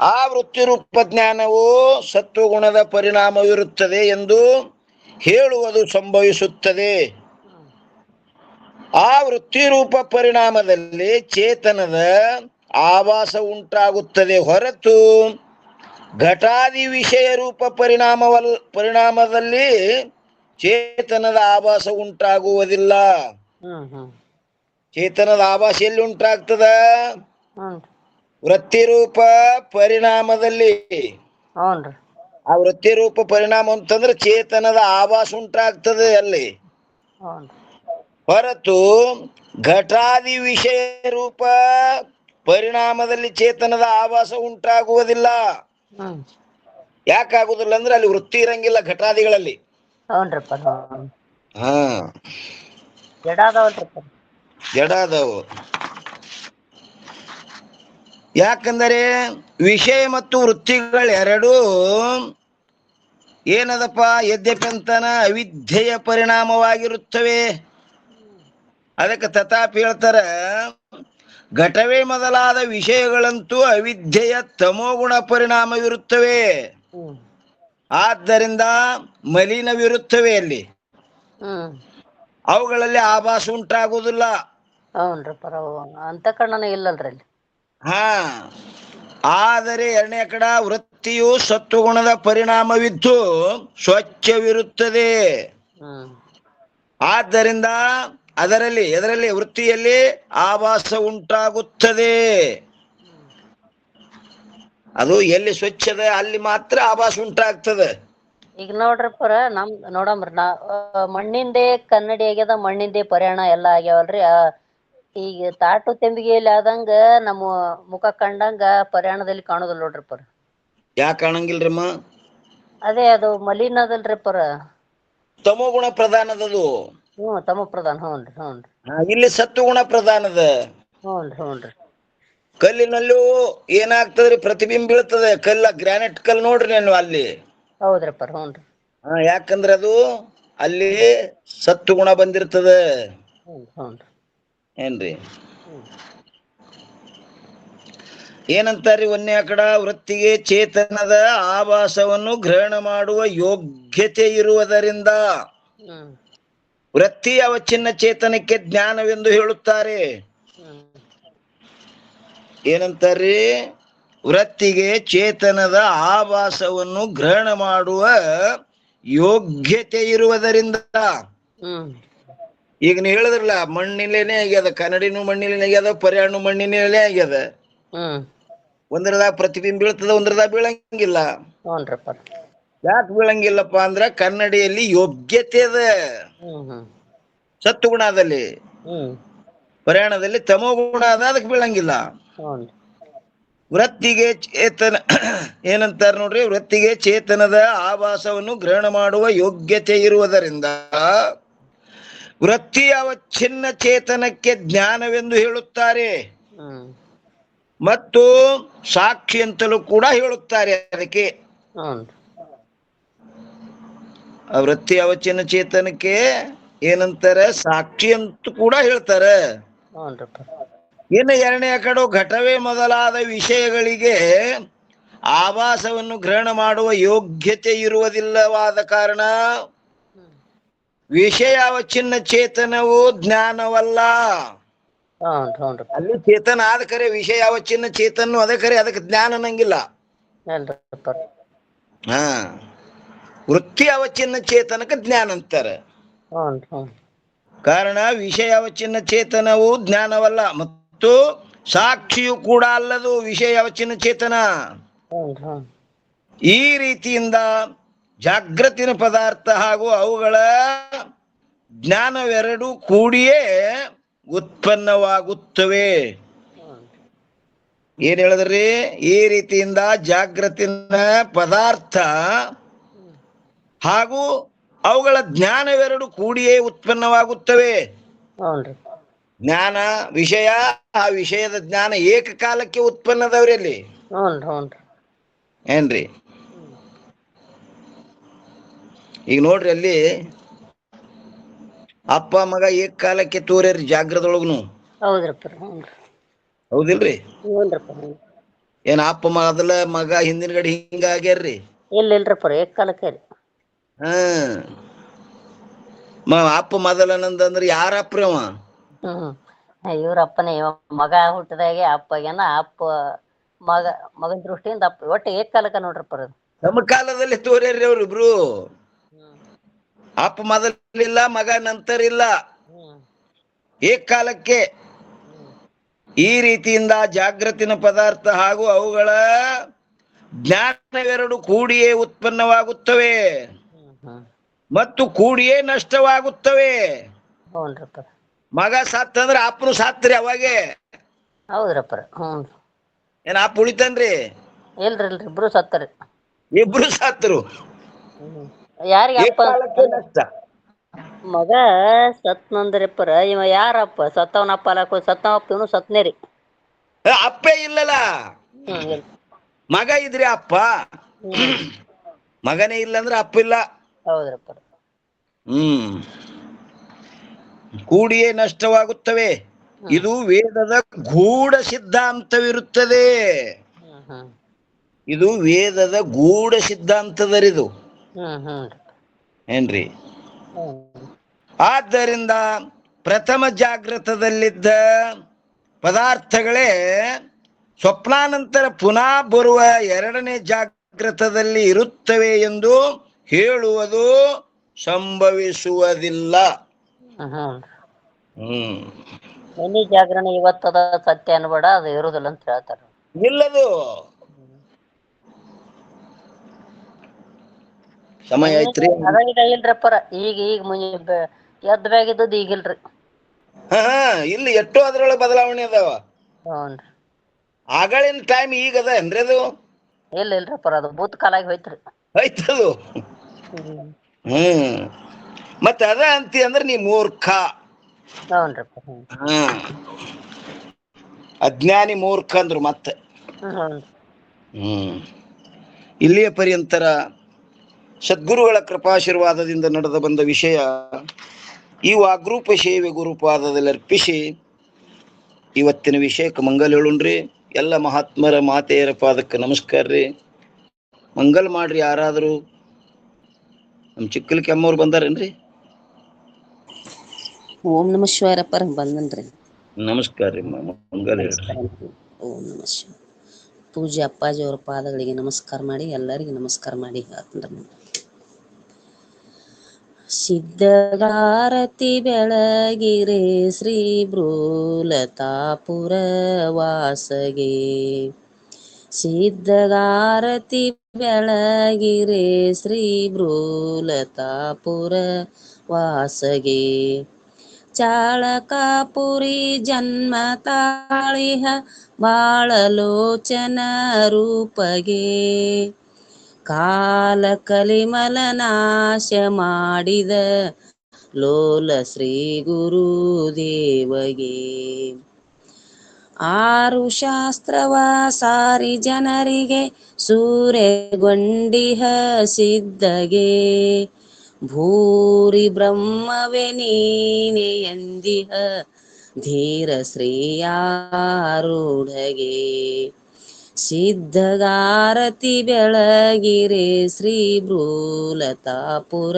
ಆ ವೃತ್ತಿ ರೂಪ ಜ್ಞಾನವು ಸತ್ವಗುಣದ ಪರಿಣಾಮವಿರುತ್ತದೆ ಎಂದು ಹೇಳುವುದು ಸಂಭವಿಸುತ್ತದೆ. ಆ ವೃತ್ತಿ ರೂಪ ಪರಿಣಾಮದಲ್ಲಿ ಚೇತನದ ಆಭಾಸ ಉಂಟಾಗುತ್ತದೆ ಹೊರತು ಘಟಾದಿ ವಿಷಯ ರೂಪ ಪರಿಣಾಮದಲ್ಲಿ ಚೇತನದ ಆಭಾಸ ಉಂಟಾಗುವುದಿಲ್ಲ. ಚೇತನದ ಆಭಾಸ ಎಲ್ಲಿ ಉಂಟಾಗ್ತದ? ವೃತ್ತಿ ರೂಪ ಪರಿಣಾಮದಲ್ಲಿ. ಆ ವೃತ್ತಿ ರೂಪ ಪರಿಣಾಮ ಅಂತಂದ್ರೆ ಚೇತನದ ಆಭಾಸ ಉಂಟಾಗ್ತದೆ ಅಲ್ಲಿ, ಹೊರತು ಘಟಾದಿ ವಿಷಯ ರೂಪ ಪರಿಣಾಮದಲ್ಲಿ ಚೇತನದ ಆಭಾಸ ಉಂಟಾಗುವುದಿಲ್ಲ. ಯಾಕಾಗುದಿಲ್ಲ ಅಂದ್ರೆ ಅಲ್ಲಿ ವೃತ್ತಿ ಇರಂಗಿಲ್ಲ ಘಟಾದಿಗಳಲ್ಲಿ. ಹಾ, ಜಡ ಅದಾವು. ಯಾಕಂದರೆ ವಿಷಯ ಮತ್ತು ವೃತ್ತಿಗಳೆರಡೂ ಏನದಪ್ಪ ಯದ್ಯಪಿ ಅಂತಾನ ಅವಿದ್ಯೆಯ ಪರಿಣಾಮವಾಗಿರುತ್ತವೆ. ಅದಕ್ಕೆ ತಥಾಪಿ ಹೇಳ್ತಾರ, ಘಟವೇ ಮೊದಲಾದ ವಿಷಯಗಳಂತೂ ಅವಿದ್ಯೆಯ ತಮೋಗುಣ ಪರಿಣಾಮವಿರುತ್ತವೆ. ಆದ್ದರಿಂದ ಮಲಿನವಿರುತ್ತವೆ ಅಲ್ಲಿ, ಅವುಗಳಲ್ಲಿ ಆಭಾಸ ಉಂಟಾಗುವುದಿಲ್ಲ. ಅಂತಃಕರಣ ಇಲ್ಲಲ್ರಿ ಅಲ್ಲಿ. ಹಾ, ಆದರೆ ಎರಡನೇ ಕಡ ವೃತ್ತಿಯು ಸತ್ವಗುಣದ ಪರಿಣಾಮವಿದ್ದು ಸ್ವಚ್ಛವಿರುತ್ತದೆ. ಆದ್ದರಿಂದ ಎದರಲ್ಲಿ ವೃತ್ತಿಯಲ್ಲಿ ಆಭಾಸ ಉಂಟಾಗುತ್ತದೆ. ಅದು ಎಲ್ಲಿ ಸ್ವಚ್ಛದ ಅಲ್ಲಿ ಮಾತ್ರ ಆಭಾಸ ಉಂಟಾಗ್ತದೆ. ಈಗ ನೋಡ್ರಿಪ್ಪರ, ನೋಡಂಬ್ರಿ, ಮಣ್ಣಿಂದೇ ಕನ್ನಡಿ ಆಗ್ಯದ, ಮಣ್ಣಿಂದೇ ಪರಿಯಾಣ ಎಲ್ಲಾ ಆಗ್ಯಾವಲ್ರಿ. ಈಗ ತಾಟು ತೆಂಬಿಗೆಯಲ್ಲಿ ಆದಂಗ ನಮ್ಮ ಮುಖ ಕಂಡಂಗ ಪರಿಯಾಣದಲ್ಲಿ ಕಾಣುದಿಲ್ಲ ನೋಡ್ರಿಪ್ಪರ. ಯಾಕೆ ಕಾಣಂಗಿಲ್ರಮ್ಮ? ಅದೇ ಅದು ಮಲಿನ ಅದಲ್ರಿಪ್ಪರ. ತಮೋಗುಣ ಪ್ರಧಾನದದು. ತಮೋ ಪ್ರಧಾನ. ಹ್ಞೂನ್ರಿ. ಇಲ್ಲಿ ಸತ್ವಗುಣ ಪ್ರಧಾನದ. ಹ್ಞೂನ್ರಿ. ಕಲ್ಲಿನಲ್ಲೂ ಏನಾಗ್ತದ್ರಿ, ಪ್ರತಿಬಿಂಬ ಬೀಳ್ತದೆ. ಗ್ರಾನೈಟ್ ಕಲ್ಲು ನೋಡ್ರಿ ನೀವು ಅಲ್ಲಿ. ಹೌದ್ರಿಪ್ಪರ. ಹ್ಞೂನ್ರಿ. ಯಾಕಂದ್ರೆ ಅದು ಅಲ್ಲಿ ಸತ್ವಗುಣ ಬಂದಿರ್ತದೆ. ಏನ್ರಿ? ಏನಂತಾರಿ ಒಂದೇ ಕಡ ವೃತ್ತಿಗೆ ಚೇತನದ ಆಭಾಸವನ್ನು ಗ್ರಹಣ ಮಾಡುವ ಯೋಗ್ಯತೆ ಇರುವುದರಿಂದ ವೃತ್ತಿ ಅವಚ್ಛಿನ್ನ ಚೇತನಕ್ಕೆ ಜ್ಞಾನವೆಂದು ಹೇಳುತ್ತಾರೆ. ಏನಂತಾರಿ? ವೃತ್ತಿಗೆ ಚೇತನದ ಆಭಾಸವನ್ನು ಗ್ರಹಣ ಮಾಡುವ ಯೋಗ್ಯತೆ ಇರುವುದರಿಂದ. ಈಗ ನೀವು ಹೇಳಿದ್ರಲ್ಲ, ಮಣ್ಣಿಲೇನೆ ಆಗ್ಯದ, ಕನ್ನಡಿನೂ ಮಣ್ಣಿಲೇನೆ ಆಗ್ಯದ, ಪರಿಯಾಣು ಮಣ್ಣಿನೇಲೆ ಆಗ್ಯದ. ಒಂದ್ರದಾಗ ಪ್ರತಿಬಿಂಬ ಬೀಳ್ತದ, ಒಂದ್ರದಾಗ ಬೀಳಂಗಿಲ್ಲ. ಯಾಕೆ ಬೀಳಂಗಿಲ್ಲಪ್ಪ ಅಂದ್ರ ಕನ್ನಡಿಯಲ್ಲಿ ಯೋಗ್ಯತೆ ಅದ ಸತ್ವಗುಣದಲ್ಲಿ, ಪರಿಯಾಣದಲ್ಲಿ ತಮೋಗುಣ ಅದ, ಅದಕ್ಕೆ ಬೀಳಂಗಿಲ್ಲ. ವೃತ್ತಿಗೆ ಚೇತನ ಏನಂತಾರ ನೋಡ್ರಿ, ವೃತ್ತಿಗೆ ಚೇತನದ ಆಭಾಸವನ್ನು ಗ್ರಹಣ ಮಾಡುವ ಯೋಗ್ಯತೆ ಇರುವುದರಿಂದ ವೃತ್ತಿ ಅವಚ್ಛಿನ್ನ ಚೇತನಕ್ಕೆ ಜ್ಞಾನವೆಂದು ಹೇಳುತ್ತಾರೆ ಮತ್ತು ಸಾಕ್ಷಿ ಅಂತಲೂ ಕೂಡ ಹೇಳುತ್ತಾರೆ. ಅದಕ್ಕೆ ವೃತ್ತಿ ಅವಚ್ಛಿನ್ನ ಚೇತನಕ್ಕೆ ಏನಂತಾರೆ, ಸಾಕ್ಷಿ ಅಂತ ಕೂಡ ಹೇಳ್ತಾರೆ. ಇನ್ನು ಎರಡನೇ ಕಡೆ ಘಟವೇ ಮೊದಲಾದ ವಿಷಯಗಳಿಗೆ ಆಭಾಸವನ್ನು ಗ್ರಹಣ ಮಾಡುವ ಯೋಗ್ಯತೆ ಇರುವುದಿಲ್ಲವಾದ ಕಾರಣ ವಿಷಯ ಅವಚ್ಛಿನ್ನ ಚೇತನವು ಜ್ಞಾನವಲ್ಲ. ಅಲ್ಲಿ ಚೇತನ ಆದ ಕರೆ ವಿಷಯ ಅವಚ್ಛಿನ್ನ ಚೇತನ ಅದೇ ಕರೆ, ಅದಕ್ಕೆ ಜ್ಞಾನ ಅನ್ನಂಗಿಲ್ಲ. ಹಾ, ವೃತ್ತಿ ಅವಚ್ಛಿನ್ನ ಚೇತನಕ್ಕೆ ಜ್ಞಾನ ಅಂತಾರೆ. ಕಾರಣ ವಿಷಯ ಅವಚ್ಛಿನ್ನ ಚೇತನವು ಜ್ಞಾನವಲ್ಲ ಮತ್ತು ಸಾಕ್ಷಿಯು ಕೂಡ ಅಲ್ಲದು ವಿಷಯ ಅವಚ್ಛಿನ್ನ ಚೇತನ. ಈ ರೀತಿಯಿಂದ ಜಾಗೃತಿನ ಪದಾರ್ಥ ಹಾಗೂ ಅವುಗಳ ಜ್ಞಾನವೆರಡೂ ಕೂಡಿಯೇ ಉತ್ಪನ್ನವಾಗುತ್ತವೆ. ಏನ್ ಹೇಳಿದ್ರಿ? ಈ ರೀತಿಯಿಂದ ಜಾಗೃತಿನ ಪದಾರ್ಥ ಹಾಗೂ ಅವುಗಳ ಜ್ಞಾನವೆರಡು ಕೂಡಿಯೇ ಉತ್ಪನ್ನವಾಗುತ್ತವೆ. ಜ್ಞಾನ ವಿಷಯ, ಆ ವಿಷಯದ ಜ್ಞಾನ ಏಕಕಾಲಕ್ಕೆ ಉತ್ಪನ್ನದವ್ರಲ್ಲಿ ಏನ್ರಿ? ಈಗ ನೋಡ್ರಿ, ಅಲ್ಲಿ ಅಪ್ಪ ಮಗ ಏಕಕಾಲಕ್ಕೆ ತೋರ್ಯಾರಿ ಜಾಗ್ರದೊಳಗ್ನು, ಹೌದಿಲ್ರಿ? ಏನ್ ಅಪ್ಪ ಮೊದಲ ಮಗ ಹಿಂದಿನ ಗಡಿ ಹಿಂಗ ಆಗ್ಯಾರ್ರಿ? ಅಪ್ಪ ಮೊದಲನಂದ್ರ ಯಾರಪ್ಪ ಅವ? ಇವ್ರಪ್ಪನೇ. ಮಗ ಹುಟ್ಟಿದಾಗೆ ಅಪ್ಪಗೇನ, ಅಪ್ಪ ಮಗನ ದೃಷ್ಟಿಯಿಂದ ಅಪ್ಪ ಒಟ್ಟು ಏಕಕಾಲಕ್ಕ ನೋಡ್ರಪ್ಪ. ಸಮಕಾಲದಲ್ಲಿ ತೋರ್ಯಾರ್ರಿ ಅವ್ರಿಬ್ರು. ಅಪ್ಪ ಮೊದಲಿಲ್ಲ, ಮಗ ನಂತರ ಇಲ್ಲ, ಏಕಕಾಲಕ್ಕೆ. ಈ ರೀತಿಯಿಂದ ಜಾಗೃತಿನ ಪದಾರ್ಥ ಹಾಗೂ ಅವುಗಳ ಜ್ಞಾನವೆರಡು ಕೂಡಿಯೇ ಉತ್ಪನ್ನವಾಗುತ್ತವೆ ಮತ್ತು ಕೂಡಿಯೇ ನಷ್ಟವಾಗುತ್ತವೆ. ಮಗ ಸತ್ತಂದ್ರ ಅಪ್ಪನು ಸತ್ರಿ ಅವಾಗೆ. ಹೌದ್ರಪ್ಪ. ಏನ್ ಅಪ್ಪ ಉಳಿತನ್ರಿ? ಇಲ್ರಿ, ಇಬ್ರು ಸತ್ತರಿ. ಇಬ್ರು ಸತ್ರು. ಯಾರಿಗೆ ಅಪ್ಪ ನಷ್ಟ? ಮಗ ಸತ್ನಂದ್ರಪ್ಪರ ಇವ ಯಾರಪ್ಪ? ಸತ್ತವನಪ್ಪ ಅಲ್ಲಕ್ಕ, ಸತ್ತವಪ್ಪ ಇವನು ಸತ್ನೇರಿ. ಅಪ್ಪೇ ಇಲ್ಲಲ್ಲ, ಮಗ ಇದ್ರಿ ಅಪ್ಪ. ಮಗನೇ ಇಲ್ಲ ಅಂದ್ರೆ ಅಪ್ಪ ಇಲ್ಲ. ಹೌದ್ರಪ್ಪ. ಕೂಡಿಯೇ ನಷ್ಟವಾಗುತ್ತವೆ. ಇದು ವೇದದ ಗೂಢ ಸಿದ್ಧಾಂತವಿರುತ್ತದೆ. ಇದು ವೇದದ ಗೂಢ ಸಿದ್ಧಾಂತದರಿದು ಏನ್ರಿ? ಆದ್ದರಿಂದ ಪ್ರಥಮ ಜಾಗೃತದಲ್ಲಿದ್ದ ಪದಾರ್ಥಗಳೇ ಸ್ವಪ್ನಾನಂತರ ಪುನಃ ಬರುವ ಎರಡನೇ ಜಾಗೃತದಲ್ಲಿ ಇರುತ್ತವೆ ಎಂದು ಹೇಳುವುದು ಸಂಭವಿಸುವುದಿಲ್ಲ. ಜಾಗರಣೆ ಇವತ್ತದ ಸತ್ಯ ಅನ್ಬೇಡ, ಅದು ಇರುದಿಲ್ಲ ಅಂತ ಹೇಳ್ತಾರ. ಇಲ್ಲದು ಸಮಯ ಐತ್ರಿ. ಇಲ್ರಪ್ಪರ ಈಗ ಮುಂಜೆ ಎದ್ ಬ್ಯಾಗಿದ್ದದ್ ಈಗಿಲ್ರಿ. ಇಲ್ಲಿ ಎಷ್ಟೋ ಅದ್ರೊಳಗೆ ಬದಲಾವಣೆ ಅದಾವ. ಆಗಳಿನ ಟೈಮ್ ಈಗ ಅದ ಅಂದ್ರೆ ಅದು ಇಲ್ರಪ್ಪರ, ಅದು ಭೂತ್ ಕಾಲಾಗಿ ಹೋಯ್ತ್ರಿ. ಹೋಯ್ತದು. ಮತ್ತ ಅದ ಅಂತಿ ಅಂದ್ರೆ ನೀ ಮೂರ್ಖ. ಅಜ್ಞಾನಿ ಮೂರ್ಖ ಅಂದ್ರು ಮತ್ತೆ. ಇಲ್ಲಿಯ ಪರ್ಯಂತರ ಸದ್ಗುರುಗಳ ಕೃಪಾಶೀರ್ವಾದದಿಂದ ನಡೆದ ಬಂದ ವಿಷಯ ಈ ವಾಗ್ರೂಪ ಸೇವೆ ಗುರುಪಾದದಲ್ಲಿ ಅರ್ಪಿಸಿ ಇವತ್ತಿನ ವಿಷಯಕ್ಕೆ ಮಂಗಲ್ ಹೇಳುಣ್ರಿ. ಎಲ್ಲ ಮಹಾತ್ಮರ ಮಾತೆಯರ ಪಾದಕ್ಕೆ ನಮಸ್ಕಾರ ರೀ. ಮಂಗಲ್ ಮಾಡ್ರಿ. ಯಾರಾದ್ರು ನಮ್ಮ ಚಿಕ್ಕಲಿಕ್ಕೆ ಅಮ್ಮವ್ರು ಬಂದಾರೇನ್ರಿ? ಓಂ ನಮಃ ಶಿವಾಯರಪ್ಪರ ಬಂದನ್ರಿ. ನಮಸ್ಕಾರ ರೀ. ಮಂಗಲ್ ಹೇಳ್ರಿ. ಓಂ ನಮಃ ಶಿವ. ಪೂಜ್ಯ ಅಪ್ಪಾಜಿ ಅವರ ಪಾದಗಳಿಗೆ ನಮಸ್ಕಾರ ಮಾಡಿ, ಎಲ್ಲರಿಗೆ ನಮಸ್ಕಾರ ಮಾಡಿ ಹೇಳ್ತಂದ್ರೆ, ಸಿದ್ಧಗಾರತಿ ಬೆಳಗಿರೆ ಶ್ರೀ ಭ್ರೂಲತಾಪುರ ವಾಸಗೆ. ಸಿದ್ಧಗಾರತಿ ಬೆಳಗಿರೆ ಶ್ರೀ ಭ್ರೂಲತಾಪುರ ವಾಸಗೆ. ಚಾಳಕಾಪುರಿ ಜನ್ಮ ತಾಳಿಹ ಬಾಳಲೋಚನ ರೂಪಗೆ ಕಾಲ ಕಲಿಮಲ ನಾಶ ಮಾಡಿದ ಲೋಲ ಶ್ರೀ ಗುರುದೇವಗೆ ಆರು ಶಾಸ್ತ್ರವ ಸಾರಿ ಜನರಿಗೆ ಸೂರೆಗೊಂಡಿಹ ಸಿದ್ಧಗೆ ಭೂರಿ ಬ್ರಹ್ಮವೇ ನೀನೆ ಎಂದಿಹ ಧೀರ ಶ್ರೀಯಾರೂಢಗೆ ಸಿದ್ಧಗಾರತಿ ಬೆಳಗಿರೆ ಶ್ರೀ ಭ್ರೂಲತಾಪುರ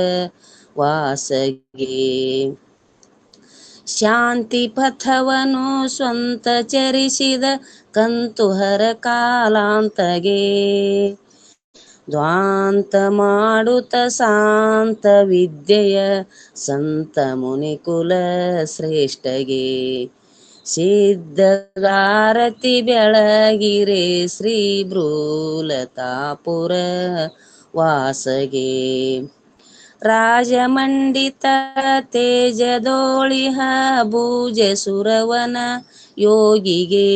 ವಾಸಗೆ ಶಾಂತಿ ಪಥವನು ಸ್ವಂತ ಚರಿಸಿದ ಕಂತುಹರ ಕಾಲಾಂತಗೆ ದ್ವಾಂತ ಮಾಡುತ್ತ ಶಾಂತ ವಿದ್ಯೆಯ ಸಂತ ಮುನಿಕುಲ ಶ್ರೇಷ್ಠಗೆ ಸಿದ್ಧಗಾರತಿ ಬೆಳಗಿರೆ ಶ್ರೀ ಭ್ರೂಲತಾಪುರ ವಾಸಗೆ ರಾಜಮಂಡಿತ ತೇಜದೋಳಿಹ ಭೂಜ ಸುರವನ ಯೋಗಿಗೆ